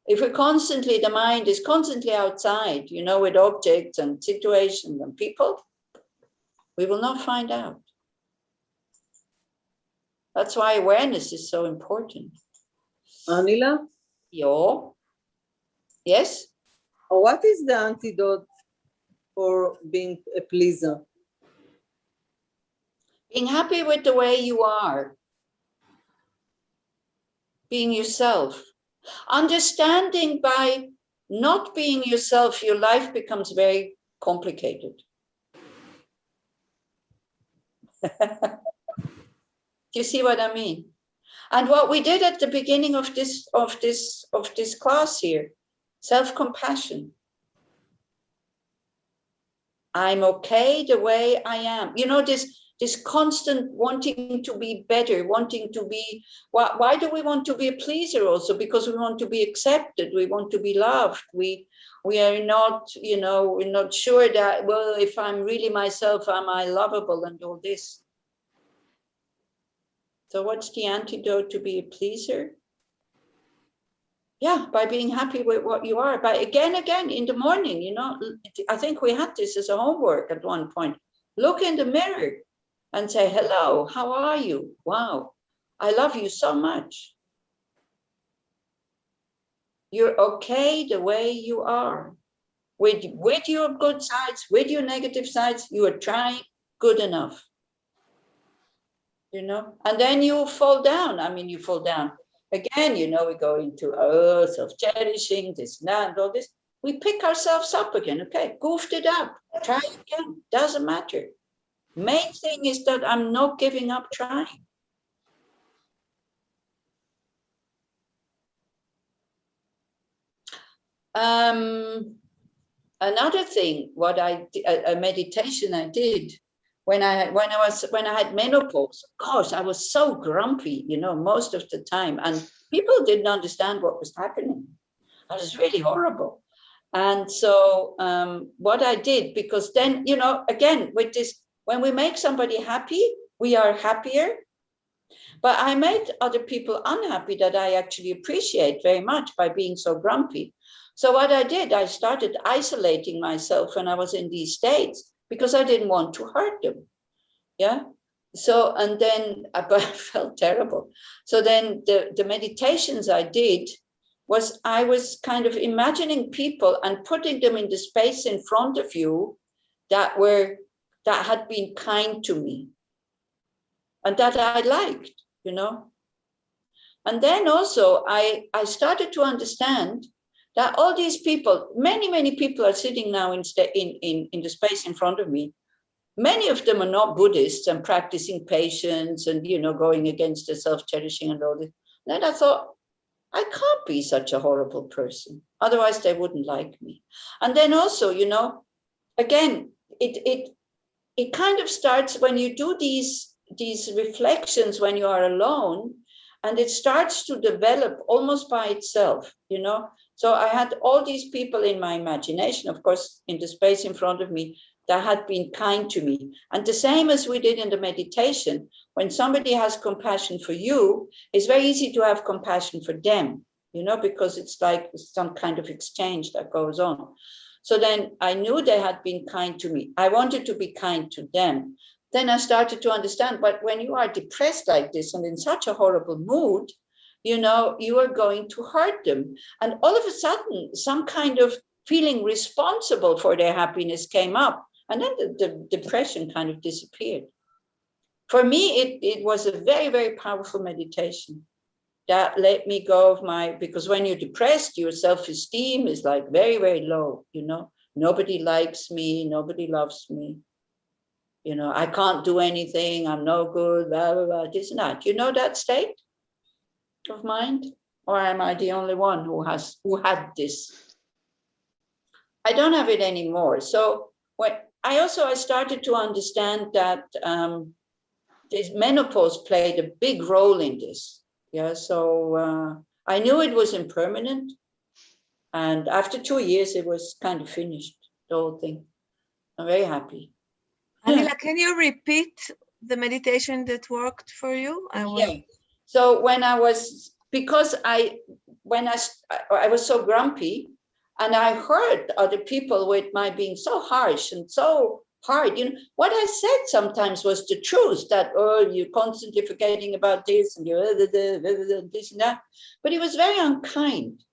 If we're constantly, the mind is constantly outside, you know, with objects and situations and people, we will not find out. That's why awareness is so important. Anila? Yo. Yes? What is the antidote for being a pleaser? Being happy with the way you are. Being yourself. Understanding by not being yourself, your life becomes very complicated. Do you see what I mean? And what we did at the beginning of this class here, self-compassion. I'm okay the way I am. You know, this constant wanting to be better, wanting to be, why do we want to be a pleaser also? Because we want to be accepted, we want to be loved. We are not, you know, we're not sure that, well, if I'm really myself, am I lovable and all this? So what's the antidote to be a pleaser? Yeah, by being happy with what you are. By again in the morning, you know, I think we had this as a homework at one point. Look in the mirror and say, hello, how are you? Wow, I love you so much. You're okay the way you are. With your good sides, with your negative sides, you are trying good enough. You know, and then you fall down. I mean, you fall down. Again, you know, we go into self-cherishing, this, that, and all this. We pick ourselves up again. Okay, goofed it up. Try again. Doesn't matter. Main thing is that I'm not giving up trying. Another thing, a meditation I did when I had menopause. Gosh, I was so grumpy, you know, most of the time, and people didn't understand what was happening. It was really horrible. And so what I did, because then, you know, again, with this, when we make somebody happy, we are happier. But I made other people unhappy that I actually appreciate very much by being so grumpy. So what I did, I started isolating myself when I was in these states because I didn't want to hurt them. Yeah. So, and then I felt terrible. So then the meditations I did was I was kind of imagining people and putting them in the space in front of you that had been kind to me and that I liked, you know. And then also I started to understand that all these people, many people are sitting now in the space in front of me. Many of them are not Buddhists and practicing patience and, you know, going against the self-cherishing and all this. Then I thought, I can't be such a horrible person. Otherwise they wouldn't like me. And then also, you know, again, it kind of starts when you do these reflections when you are alone, and it starts to develop almost by itself, you know. So I had all these people in my imagination, of course, in the space in front of me, that had been kind to me. And the same as we did in the meditation, when somebody has compassion for you, it's very easy to have compassion for them, you know, because it's like some kind of exchange that goes on. So then I knew they had been kind to me. I wanted to be kind to them. Then I started to understand, but when you are depressed like this and in such a horrible mood, you know, you are going to hurt them. And all of a sudden, some kind of feeling responsible for their happiness came up. And then the depression kind of disappeared. For me, it was a very, very powerful meditation that let me go of because when you're depressed, your self-esteem is like very, very low, you know. Nobody likes me, nobody loves me. You know, I can't do anything, I'm no good, blah, blah, blah, this and that. You know that state of mind? Or am I the only one who had this? I don't have it anymore. So when I started to understand that this menopause played a big role in this. Yeah, so I knew it was impermanent. And after 2 years, it was kind of finished, the whole thing. I'm very happy. Anila, can you repeat the meditation that worked for you? Yeah. So when I was, because I was so grumpy, and I hurt other people with my being so harsh and so hard. You know, what I said sometimes was the truth, that, oh, you're constantly forgetting about this and you're this and that. But it was very unkind.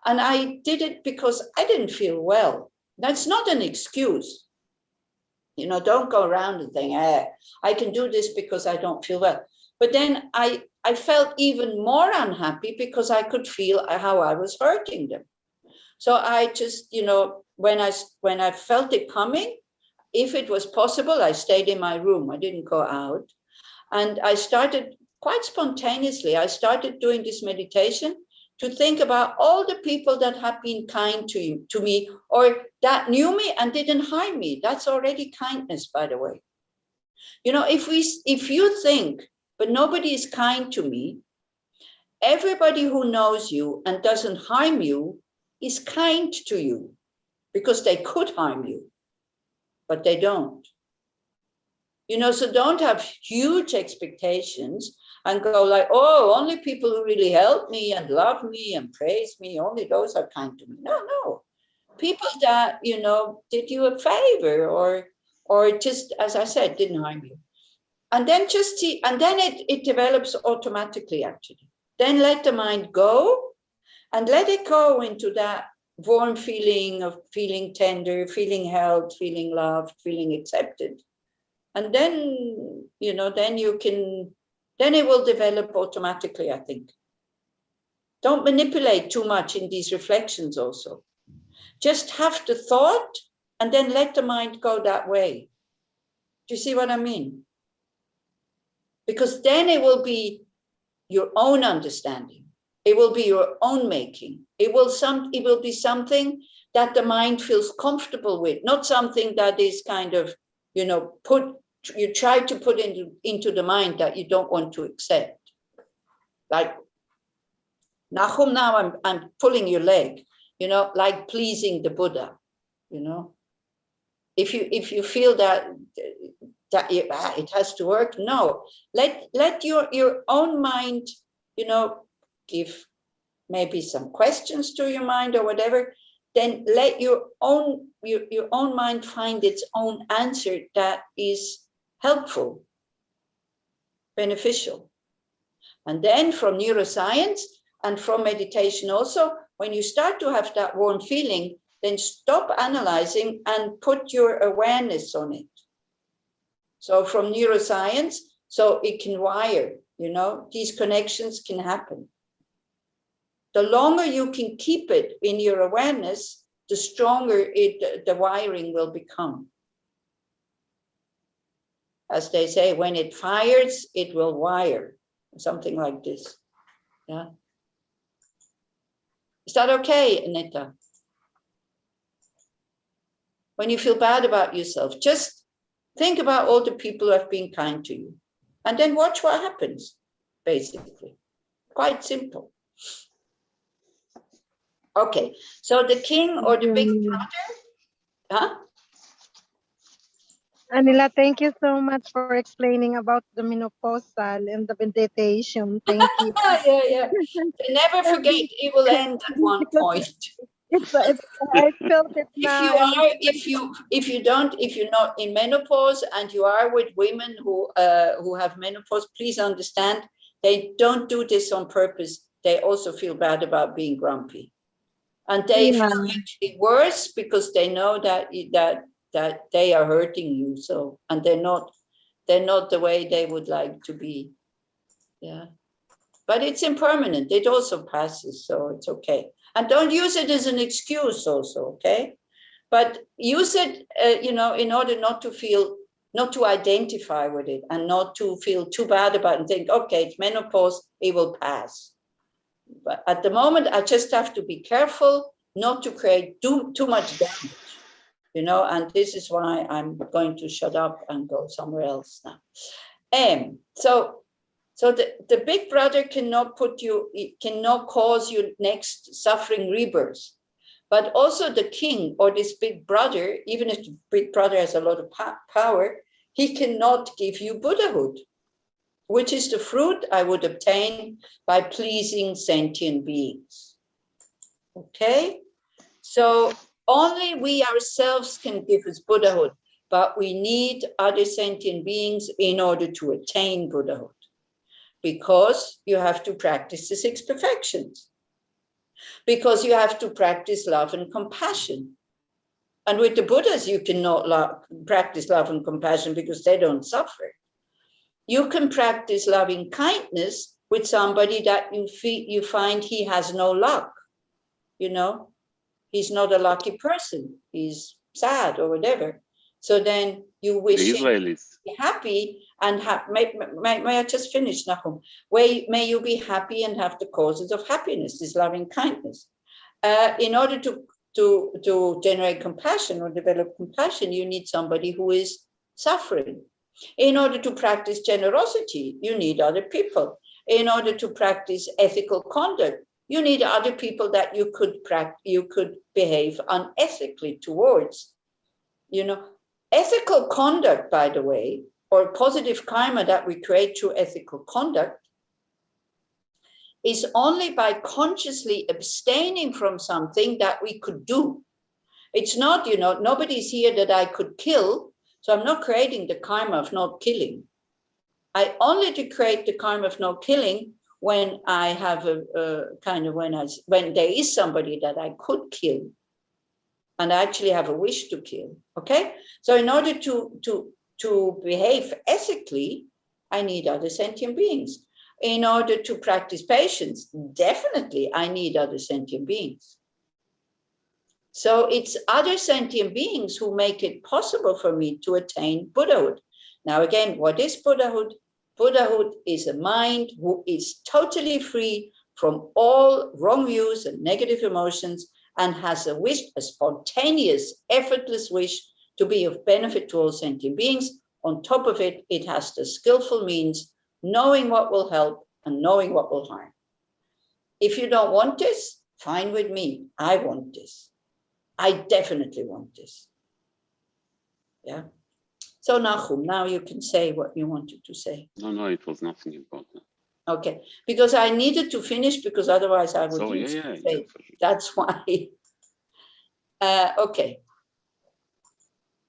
And I did it because I didn't feel well. That's not an excuse. You know, don't go around and think, I can do this because I don't feel well. But then I felt even more unhappy because I could feel how I was hurting them. So I just, you know, when I felt it coming, if it was possible, I stayed in my room. I didn't go out. And I started quite spontaneously, I started doing this meditation to think about all the people that have been kind to me, or that knew me and didn't harm me. That's already kindness, by the way. You know, if you think, but nobody is kind to me, everybody who knows you and doesn't harm you is kind to you, because they could harm you, but they don't. You know, so don't have huge expectations and go like, oh, only people who really help me and love me and praise me, only those are kind to me. No. People that, you know, did you a favor or just, as I said, didn't harm you. And then just see, and then it develops automatically, actually. Then let the mind go and let it go into that warm feeling of feeling tender, feeling held, feeling loved, feeling accepted. And then, you know, then it will develop automatically, I think. Don't manipulate too much in these reflections also. Just have the thought and then let the mind go that way. Do you see what I mean? Because then it will be your own understanding. It will be your own making. It will be something that the mind feels comfortable with, not something that is kind of, you know, you try to put into the mind that you don't want to accept. Like, Nahum, now I'm pulling your leg, you know, like pleasing the Buddha, you know. If you feel that it has to work, no. Let your own mind, you know, give maybe some questions to your mind or whatever, then let your own mind find its own answer that is helpful, beneficial. And then from neuroscience and from meditation also, when you start to have that warm feeling, then stop analyzing and put your awareness on it. So from neuroscience, so it can wire, you know, these connections can happen. The longer you can keep it in your awareness, the stronger the wiring will become. As they say, when it fires, it will wire, something like this. Yeah. Is that okay, Anita? When you feel bad about yourself, just think about all the people who have been kind to you, and then watch what happens, basically. Quite simple. Okay, so the king or the big brother, huh? Anila, thank you so much for explaining about the menopausal and the meditation. Thank you. Yeah. Never forget, it will end at one point. I felt it now. If you're not in menopause and you are with women who have menopause, please understand they don't do this on purpose. They also feel bad about being grumpy, and they feel actually worse because they know that they are hurting you. So, and they're not the way they would like to be. Yeah, but it's impermanent. It also passes, so it's okay. And don't use it as an excuse also, okay? But use it, you know, in order not to identify with it and not to feel too bad about it and think, okay, it's menopause, it will pass. But at the moment, I just have to be careful not to create too much damage, you know, and this is why I'm going to shut up and go somewhere else now. So the big brother cannot cause you next suffering rebirth, but also the king or this big brother, even if the big brother has a lot of power, he cannot give you Buddhahood, which is the fruit I would obtain by pleasing sentient beings. Okay? So only we ourselves can give us Buddhahood, but we need other sentient beings in order to attain Buddhahood, because you have to practice the 6 perfections, because you have to practice love and compassion. And with the Buddhas, you cannot practice love and compassion because they don't suffer. You can practice loving kindness with somebody that you find he has no luck. You know, he's not a lucky person. He's sad or whatever. So then you wish the Israelis him to be happy and may I just finish, Nahum? May you be happy and have the causes of happiness, this loving kindness. In order to generate compassion or develop compassion, you need somebody who is suffering. In order to practice generosity, you need other people. In order to practice ethical conduct, you need other people that you could behave unethically towards. You know, ethical conduct, by the way, or positive karma that we create through ethical conduct, is only by consciously abstaining from something that we could do. It's not, you know, nobody's here that I could kill, so I'm not creating the karma of not killing. I only to create the karma of not killing when I have when there is somebody that I could kill, and I actually have a wish to kill. Okay, so in order to behave ethically, I need other sentient beings. In order to practice patience, definitely I need other sentient beings. So it's other sentient beings who make it possible for me to attain Buddhahood. Now again, what is Buddhahood? Buddhahood is a mind who is totally free from all wrong views and negative emotions, and has a wish, a spontaneous, effortless wish to be of benefit to all sentient beings. On top of it, it has the skillful means, knowing what will help and knowing what will harm. If you don't want this, fine with me. I want this. I definitely want this. Yeah. So Nahum, now you can say what you wanted to say. No, it was nothing important. Okay, because I needed to finish, because otherwise I would So say. That's why. Okay.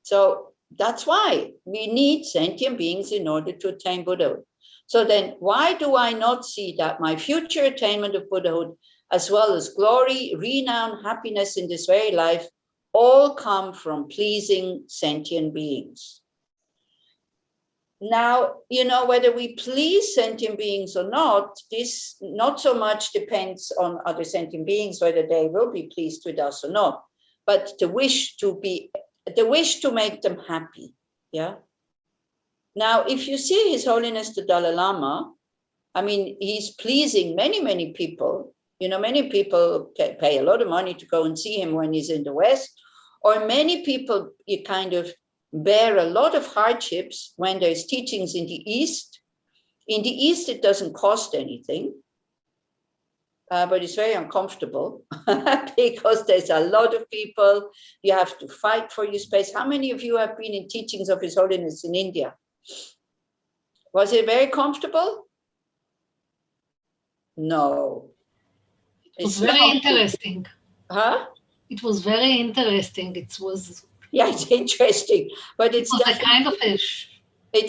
So that's why we need sentient beings in order to attain Buddhahood. So then why do I not see that my future attainment of Buddhahood, as well as glory, renown, happiness in this very life, all come from pleasing sentient beings? Now, you know, whether we please sentient beings or not, this not so much depends on other sentient beings, whether they will be pleased with us or not, but the wish to make them happy. Yeah. Now, if you see His Holiness the Dalai Lama, I mean, he's pleasing many, many people. You know, many people pay a lot of money to go and see him when he's in the West, or many people you kind of bear a lot of hardships when there's teachings in the East. In the East, it doesn't cost anything, but it's very uncomfortable because there's a lot of people. You have to fight for your space. How many of you have been in teachings of His Holiness in India? Was it very comfortable? No. It was very interesting. Huh? It was very interesting. Yeah, it's interesting, but it's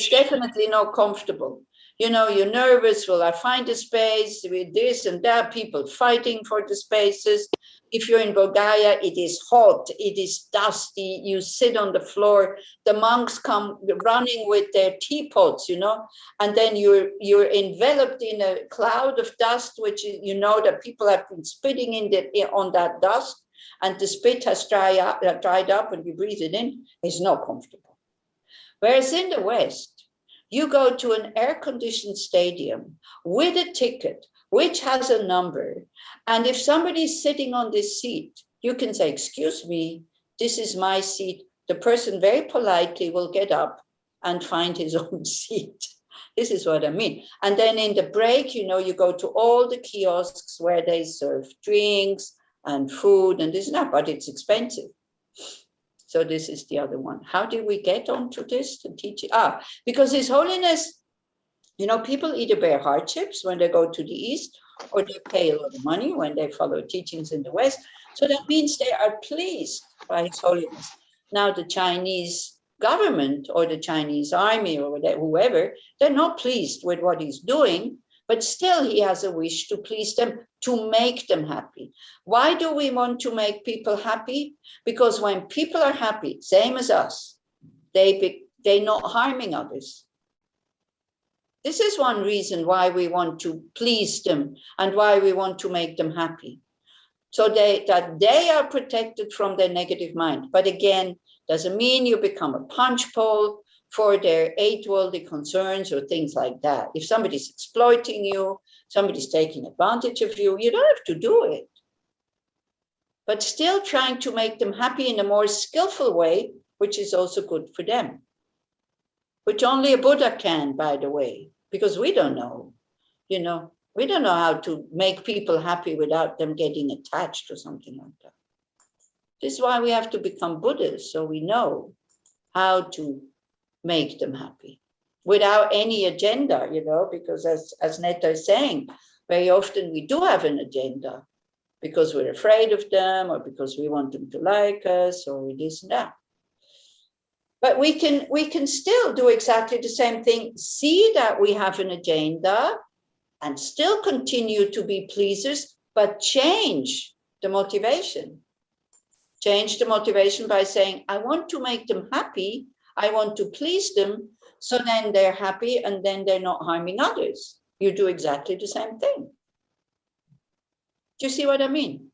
definitely not comfortable. You know, you're nervous. Will I find a space with this and that? People fighting for the spaces. If you're in Bulgaria, it is hot. It is dusty. You sit on the floor. The monks come running with their teapots, you know, and then you're enveloped in a cloud of dust, which is, you know, that people have been spitting on that dust. And the spit has dried up and you breathe it in. It's not comfortable. Whereas in the West, you go to an air-conditioned stadium with a ticket, which has a number. And if somebody's sitting on this seat, you can say, excuse me, this is my seat. The person very politely will get up and find his own seat. This is what I mean. And then in the break, you know, you go to all the kiosks where they serve drinks and food and this and that, but it's expensive. So this is the other one. How did we get onto this to teach it? Because His Holiness, you know, people either bear hardships when they go to the East, or they pay a lot of money when they follow teachings in the West. So that means they are pleased by His Holiness. Now the Chinese government or the Chinese army or whoever, they're not pleased with what he's doing, but still he has a wish to please them, to make them happy. Why do we want to make people happy? Because when people are happy, same as us, they're not harming others. This is one reason why we want to please them and why we want to make them happy. So that they are protected from their negative mind. But again, doesn't mean you become a punch bowl for their eight-worldly concerns or things like that. If somebody's exploiting you, somebody's taking advantage of you, you don't have to do it. But still trying to make them happy in a more skillful way, which is also good for them. Which only a Buddha can, by the way, because we don't know, you know, we don't know how to make people happy without them getting attached or something like that. This is why we have to become Buddhas, so we know how to make them happy without any agenda, you know, because as Netta is saying, very often we do have an agenda because we're afraid of them or because we want them to like us or this and that. But we can still do exactly the same thing, see that we have an agenda and still continue to be pleasers, but change the motivation. Change the motivation by saying, I want to make them happy, I want to please them, so then they're happy and then they're not harming others. You do exactly the same thing. Do you see what I mean?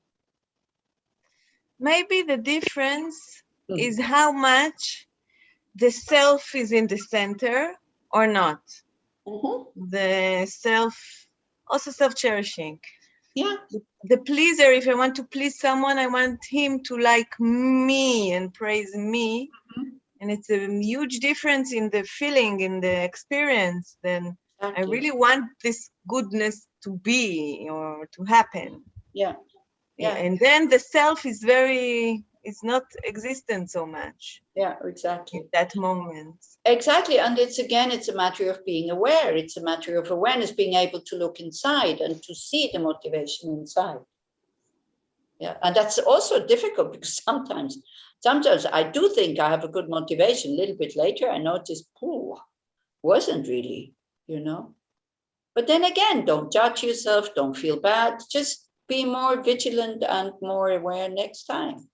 Maybe the difference is how much the self is in the center or not. The self, also self-cherishing. Yeah. The pleaser, if I want to please someone, I want him to like me and praise me. And it's a huge difference in the feeling, in the experience. Then I really want this goodness to be or to happen. Yeah. Yeah. And then the self is it's not existent so much. Yeah, exactly. At that moment. Exactly. And it's a matter of being aware. It's a matter of awareness, being able to look inside and to see the motivation inside. Yeah. And that's also difficult because sometimes I do think I have a good motivation. A little bit later, I notice, wasn't really, you know. But then again, don't judge yourself. Don't feel bad. Just be more vigilant and more aware next time.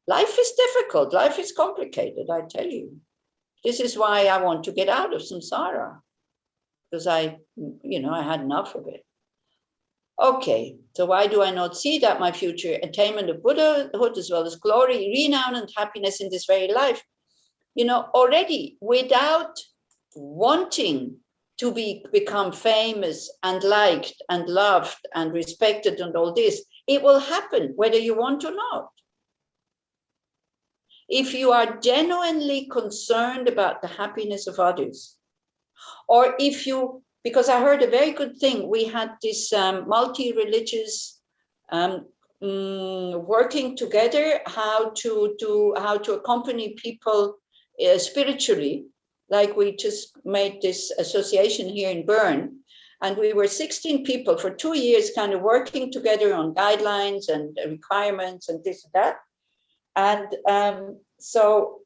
Life is difficult. Life is complicated, I tell you. This is why I want to get out of samsara, because I had enough of it. Okay, so why do I not see that my future attainment of Buddhahood as well as glory, renown, and happiness in this very life, you know, already without wanting to become famous and liked and loved and respected and all this, it will happen whether you want or not. If you are genuinely concerned about the happiness of others, or if you, because I heard a very good thing, we had this multi-religious working together how to accompany people spiritually, like we just made this association here in Bern, and we were 16 people for 2 years kind of working together on guidelines and requirements and this and that. And so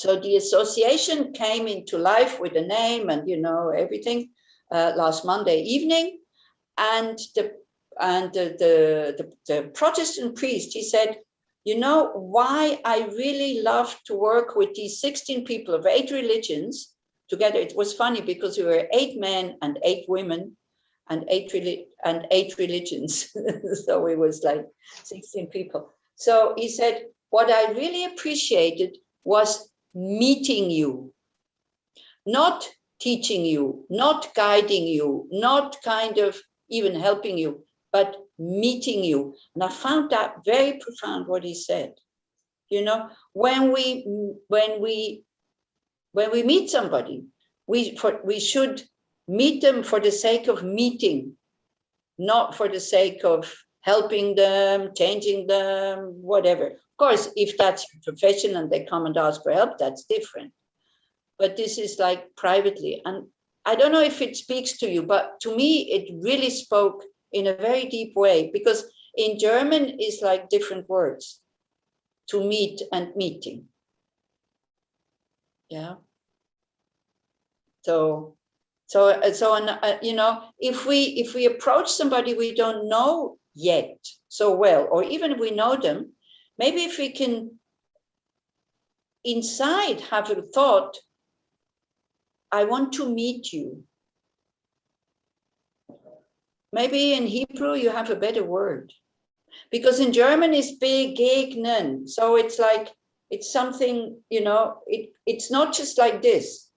the association came into life with a name and, you know, everything last Monday evening. And the Protestant priest, he said, you know, why I really love to work with these 16 people of 8 religions together. It was funny because we were 8 men and 8 women and 8 religions. So it was like 16 people. So he said, what I really appreciated was meeting you, not teaching you, not guiding you, not kind of even helping you, but meeting you. And I found that very profound what he said. You know, when we meet somebody, we should meet them for the sake of meeting, not for the sake of helping them, changing them, whatever. Of course, if that's your profession and they come and ask for help, that's different. But this is like privately. And I don't know if it speaks to you, but to me, it really spoke in a very deep way, because in German is like different words, to meet and meeting. Yeah. So you know, if we approach somebody we don't know yet so well, or even if we know them, maybe if we can inside have a thought, I want to meet you. Maybe in Hebrew you have a better word, because in German it's begegnen. So it's like, it's something, you know, it's not just like this.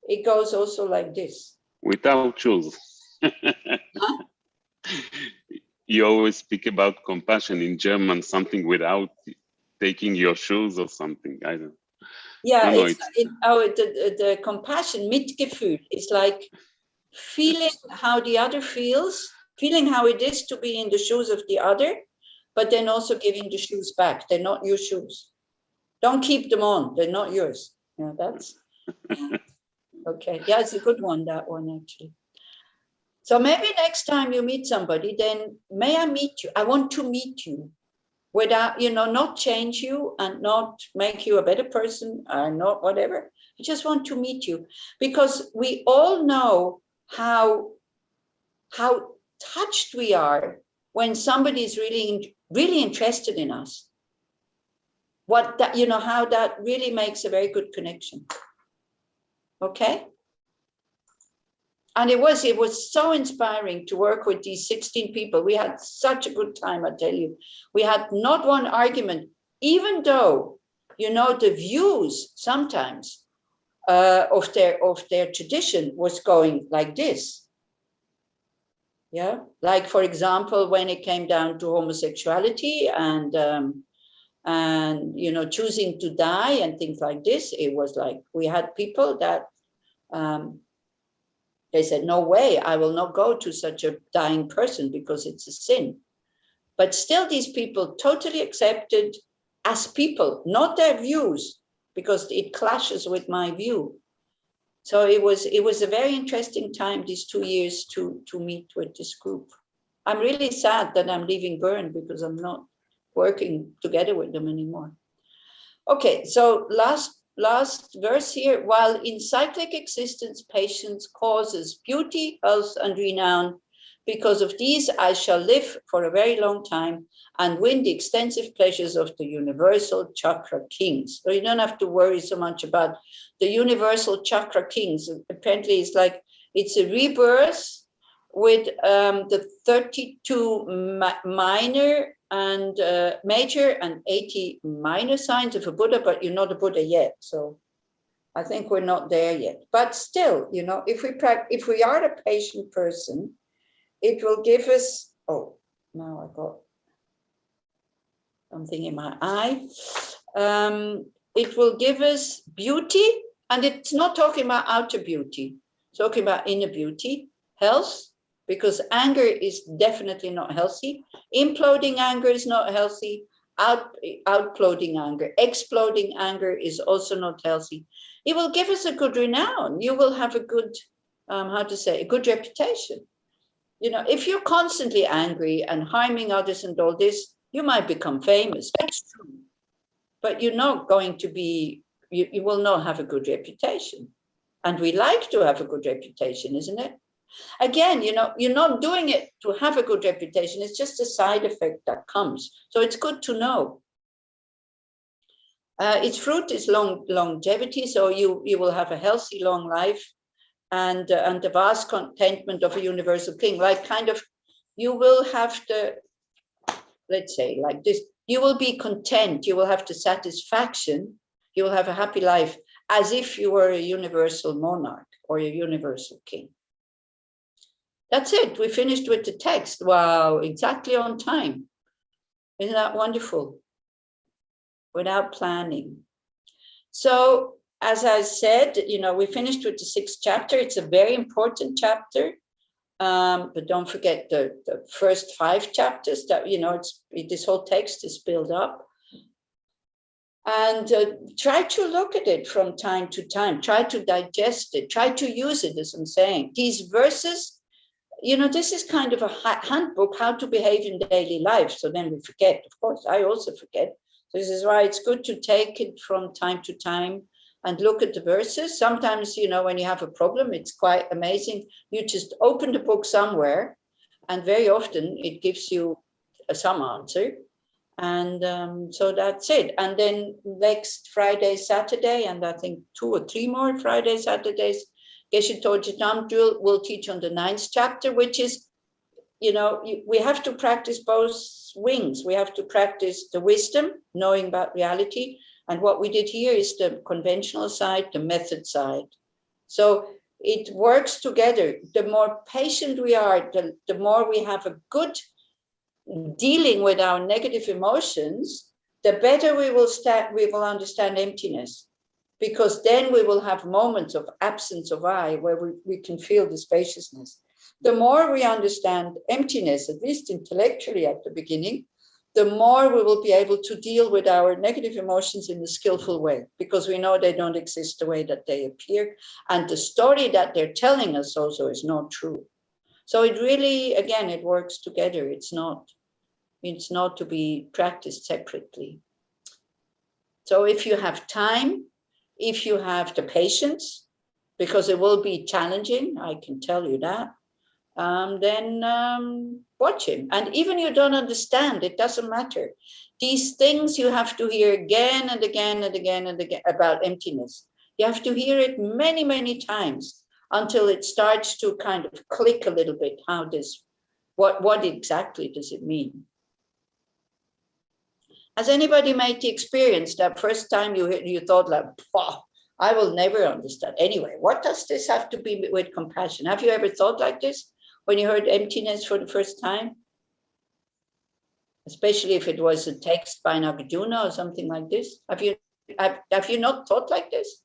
It goes also like this. Without shoes. Huh? You always speak about compassion in German, something without taking your shoes or something. I don't. Yeah, No, the compassion, Mitgefühl, is like feeling how the other feels, feeling how it is to be in the shoes of the other, but then also giving the shoes back. They're not your shoes. Don't keep them on. They're not yours. Yeah, that's okay. Yeah, it's a good one, that one, actually. So maybe next time you meet somebody, then may I meet you? I want to meet you without, you know, not change you and not make you a better person or not whatever. I just want to meet you, because we all know how touched we are when somebody is really interested in us. What that, you know, how that really makes a very good connection. Okay. And it was so inspiring to work with these 16 people. We had such a good time, I tell you. We had not one argument, even though, you know, the views sometimes of their tradition was going like this. Yeah, like, for example, when it came down to homosexuality and you know, choosing to die and things like this, it was like we had people that they said, no way, I will not go to such a dying person because it's a sin. But still, these people totally accepted as people, not their views, because it clashes with my view. So it was a very interesting time, these 2 years, to meet with this group. I'm really sad that I'm leaving Bern because I'm not working together with them anymore. Okay, so last verse here. While in cyclic existence, patience causes beauty, health, and renown. Because of these, I shall live for a very long time and win the extensive pleasures of the universal chakra kings. So you don't have to worry so much about the universal chakra kings. Apparently, it's a rebirth with the 32 minor and major and 80 minor signs of a Buddha, but you're not a Buddha yet. So I think we're not there yet. But still, you know, if we are a patient person, it will give us, oh, now I got something in my eye. It will give us beauty, and it's not talking about outer beauty, it's talking about inner beauty, health, because anger is definitely not healthy. Imploding anger is not healthy. Outploding anger, exploding anger is also not healthy. It will give us a good renown. You will have a good, a good reputation. You know, if you're constantly angry and harming others and all this, you might become famous. That's true. But you're not going to be, you will not have a good reputation. And we like to have a good reputation, isn't it? Again, you know, you're not doing it to have a good reputation. It's just a side effect that comes. So it's good to know. Its fruit is longevity. So you will have a healthy, long life and the vast contentment of a universal king. Like kind of, you will have the, let's say like this, you will be content. You will have the satisfaction. You will have a happy life as if you were a universal monarch or a universal king. That's it. We finished with the text. Wow, exactly on time. Isn't that wonderful? Without planning. So, as I said, you know, we finished with the 6th chapter. It's a very important chapter. But don't forget the first 5 chapters that, this whole text is built up. And try to look at it from time to time, try to digest it, try to use it, as I'm saying. These verses, this is kind of a handbook, how to behave in daily life. So then we forget, of course, I also forget. So this is why it's good to take it from time to time and look at the verses. Sometimes, when you have a problem, it's quite amazing. You just open the book somewhere, and very often it gives you some answer. And so that's it. And then next Friday, Saturday, and I think 2 or 3 more Fridays, Saturdays, Geshe Toji Namdul will teach on the 9th chapter, which is, we have to practice both wings. We have to practice the wisdom, knowing about reality. And what we did here is the conventional side, the method side. So it works together. The more patient we are, the more we have a good dealing with our negative emotions, the better we will understand emptiness, because then we will have moments of absence of I where we can feel the spaciousness. The more we understand emptiness, at least intellectually at the beginning, the more we will be able to deal with our negative emotions in a skillful way, because we know they don't exist the way that they appear. And the story that they're telling us also is not true. So it really, again, it works together. It's not to be practiced separately. So if you have time, if you have the patience, because it will be challenging, I can tell you that, then watch him. And even you don't understand, it doesn't matter. These things you have to hear again and again and again and again about emptiness. You have to hear it many, many times until it starts to kind of click a little bit. What exactly does it mean? Has anybody made the experience that first time you thought like, wow, I will never understand. Anyway, what does this have to be with compassion? Have you ever thought like this when you heard emptiness for the first time? Especially if it was a text by Nagarjuna or something like this. Have you not thought like this?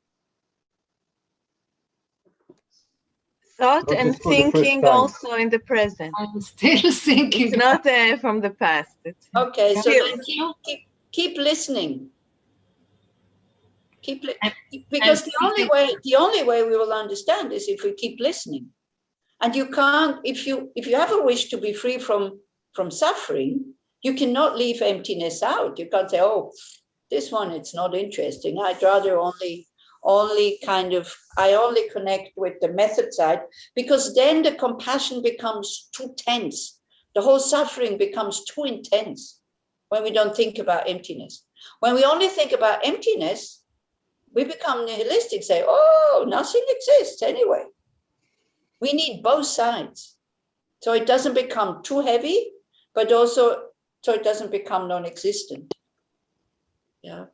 Thought and thinking also in the present. I'm still thinking. It's not from the past. Okay, so then keep listening. Because the only way we will understand is if we keep listening. And you can't, if you have a wish to be free from suffering, you cannot leave emptiness out. You can't say, oh, this one, it's not interesting. I'd rather only connect with the method side, because then the compassion becomes too tense. The whole suffering becomes too intense when we don't think about emptiness. When we only think about emptiness, we become nihilistic, say, oh, nothing exists anyway. We need both sides. So it doesn't become too heavy, but also so it doesn't become non-existent. Yeah.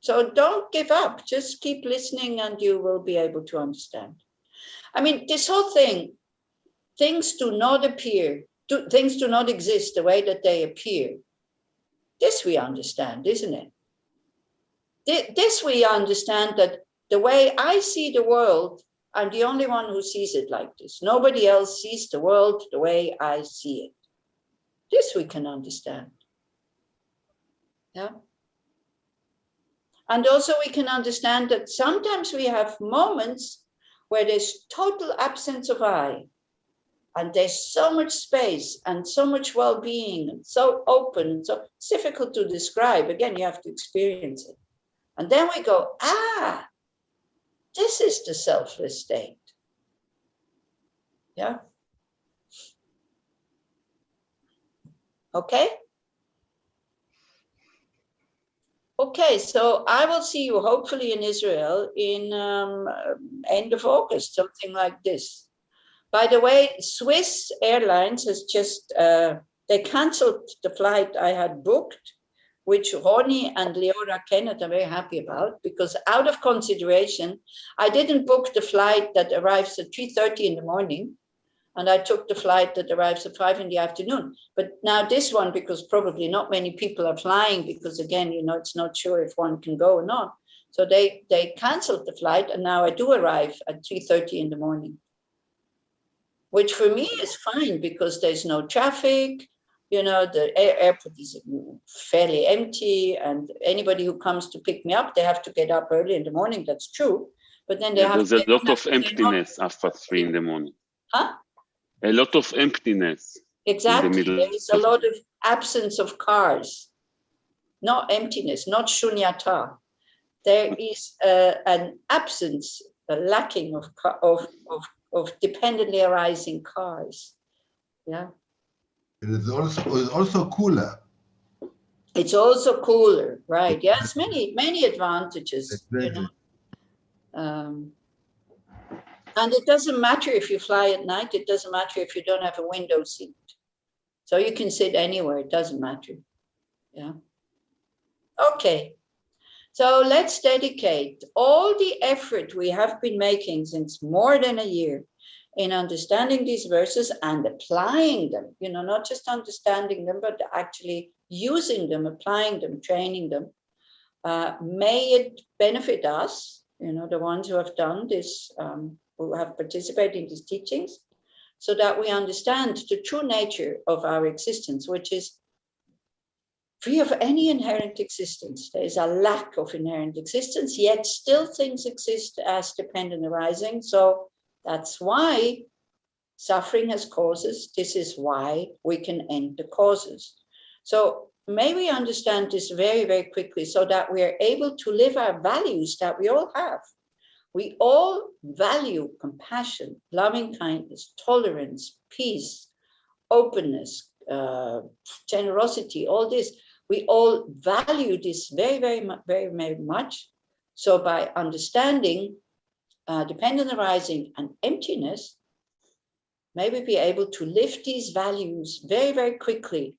So don't give up, just keep listening and you will be able to understand. I mean, this whole thing, things do not exist the way that they appear. This we understand, isn't it? This we understand, that the way I see the world, I'm the only one who sees it like this. Nobody else sees the world the way I see it. This we can understand. Yeah. And also we can understand that sometimes we have moments where there's total absence of I, and there's so much space and so much well-being and so open, so it's difficult to describe. Again, you have to experience it. And then we go, this is the selfless state. Yeah. Okay. Okay, so I will see you hopefully in Israel in end of August, something like this. By the way, Swiss Airlines has just, they canceled the flight I had booked, which Ronnie and Leora Kenneth are very happy about, because out of consideration, I didn't book the flight that arrives at 3:30 in the morning, and I took the flight that arrives at 5 in the afternoon. But now this one, because probably not many people are flying, because again, it's not sure if one can go or not. So they canceled the flight, and now I do arrive at 3:30 in the morning. which for me is fine because there's no traffic. You know, the airport is fairly empty, and anybody who comes to pick me up, they have to get up early in the morning. That's true. But then there's a lot of emptiness after 3 in the morning. Huh? A lot of emptiness. Exactly. There is a lot of absence of cars. Not emptiness, not shunyata. There is an absence, a lacking of dependently arising cars. Yeah. It is also cooler. It's also cooler, right? Yes, many advantages. Exactly. You know? And it doesn't matter if you fly at night. It doesn't matter if you don't have a window seat. So you can sit anywhere. It doesn't matter. Yeah. Okay. So let's dedicate all the effort we have been making since more than a year in understanding these verses and applying them, you know, not just understanding them, but actually using them, applying them, training them. May it benefit us, you know, the ones who have done this, who have participated in these teachings, so that we understand the true nature of our existence, which is free of any inherent existence. There is a lack of inherent existence, yet still things exist as dependent arising. So that's why suffering has causes. This is why we can end the causes. So may we understand this very, very quickly so that we are able to live our values that we all have. We all value compassion, loving kindness, tolerance, peace, openness, generosity, all this. We all value this very, very, very, very much. So by understanding dependent arising and emptiness, may we be able to live these values very, very quickly,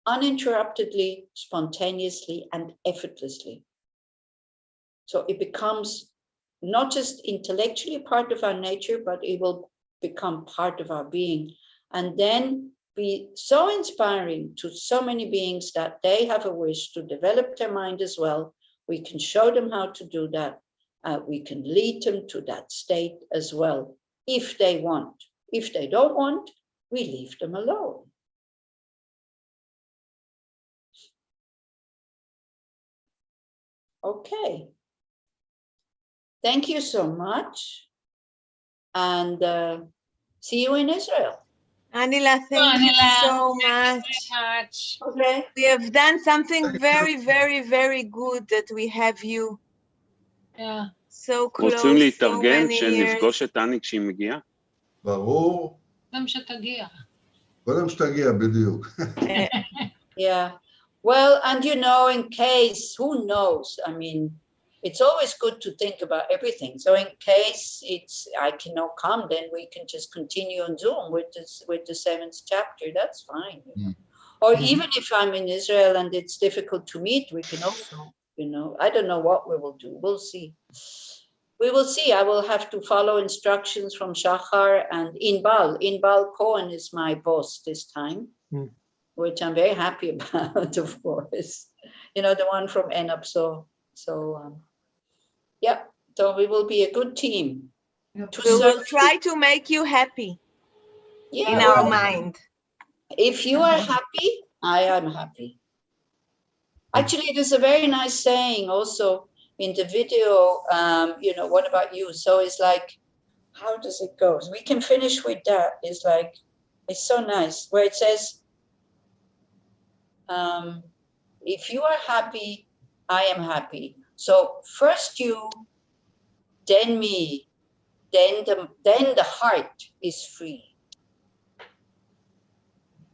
uninterruptedly, spontaneously, and effortlessly. So it becomes not just intellectually part of our nature, but it will become part of our being. And then be so inspiring to so many beings that they have a wish to develop their mind as well. We can show them how to do that. We can lead them to that state as well, if they want. If they don't want, we leave them alone. Okay. Thank you so much. And see you in Israel. Anila, thank you so much. Okay. We have done something very, very, very good that we have you. Yeah. So close, רוצים so להתארגן many כשנפגוש years. את טני כשהיא מגיעה? ברור. גם שתגיע. קודם שתגיע, בדיוק. Yeah. Well, and you know, in case, who knows? I mean, it's always good to think about everything. So in case I cannot come, then we can just continue on Zoom with the 7th chapter. That's fine. Mm. Or even if I'm in Israel and it's difficult to meet, we can also, you know, I don't know what we will do. We'll see. We will see. I will have to follow instructions from Shachar and Inbal. Inbal Cohen is my boss this time, which I'm very happy about, of course. You know, the one from ENUP. Yeah, so we will be a good team. We will try to make you happy in our mind. If you are happy, I am happy. Actually, there's a very nice saying also in the video, you know, what about you? So it's like, how does it go? We can finish with that. It's like, it's so nice, where it says, if you are happy, I am happy. So first you, then me, then the heart is free.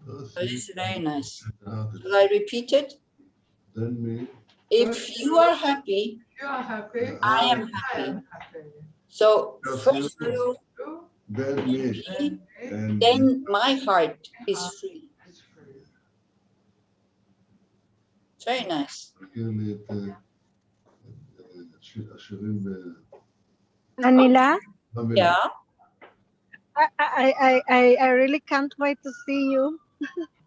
So it's very nice. Will I repeat it? Then me. If you are happy, I am happy. So first you, then me, then my heart is free. It's very nice. Anila? Yeah. I really can't wait to see you.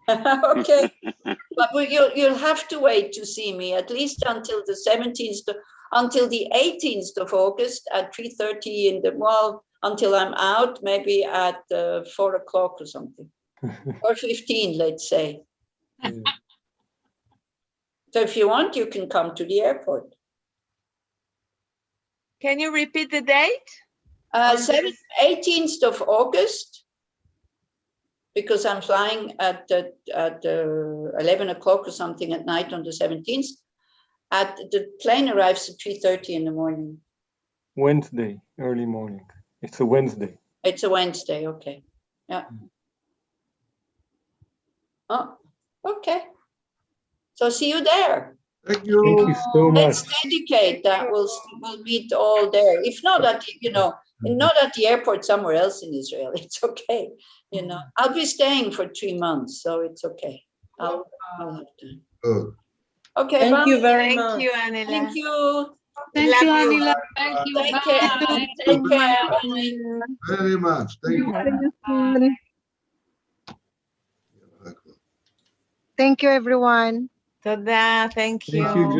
Okay. But you'll have to wait to see me at least until the 17th, until the 18th of August at 3:30 in the, well, until I'm out, maybe at 4 o'clock or something, or 15, let's say. So if you want, you can come to the airport. Can you repeat the date? 18th of August, because I'm flying at 11 o'clock or something at night on the 17th. The plane arrives at 3:30 in the morning. Wednesday, early morning. It's a Wednesday. It's a Wednesday, okay. Yeah. Oh, okay. So see you there. Thank you. Thank you so much. Let's dedicate that. We'll meet all there. If not at, not at the airport somewhere else in Israel, it's okay. I'll be staying for 3 months, so it's okay. I'll have time. Good. Okay, Thank bye. you very Thank much. you, Anila. Thank you. Thank you, Love you. Anila. Thank you. Take Bye. care. Take care, Annie. Very much. Thank you. Thank you, everyone. Toda, thank you. Thank you, Joe.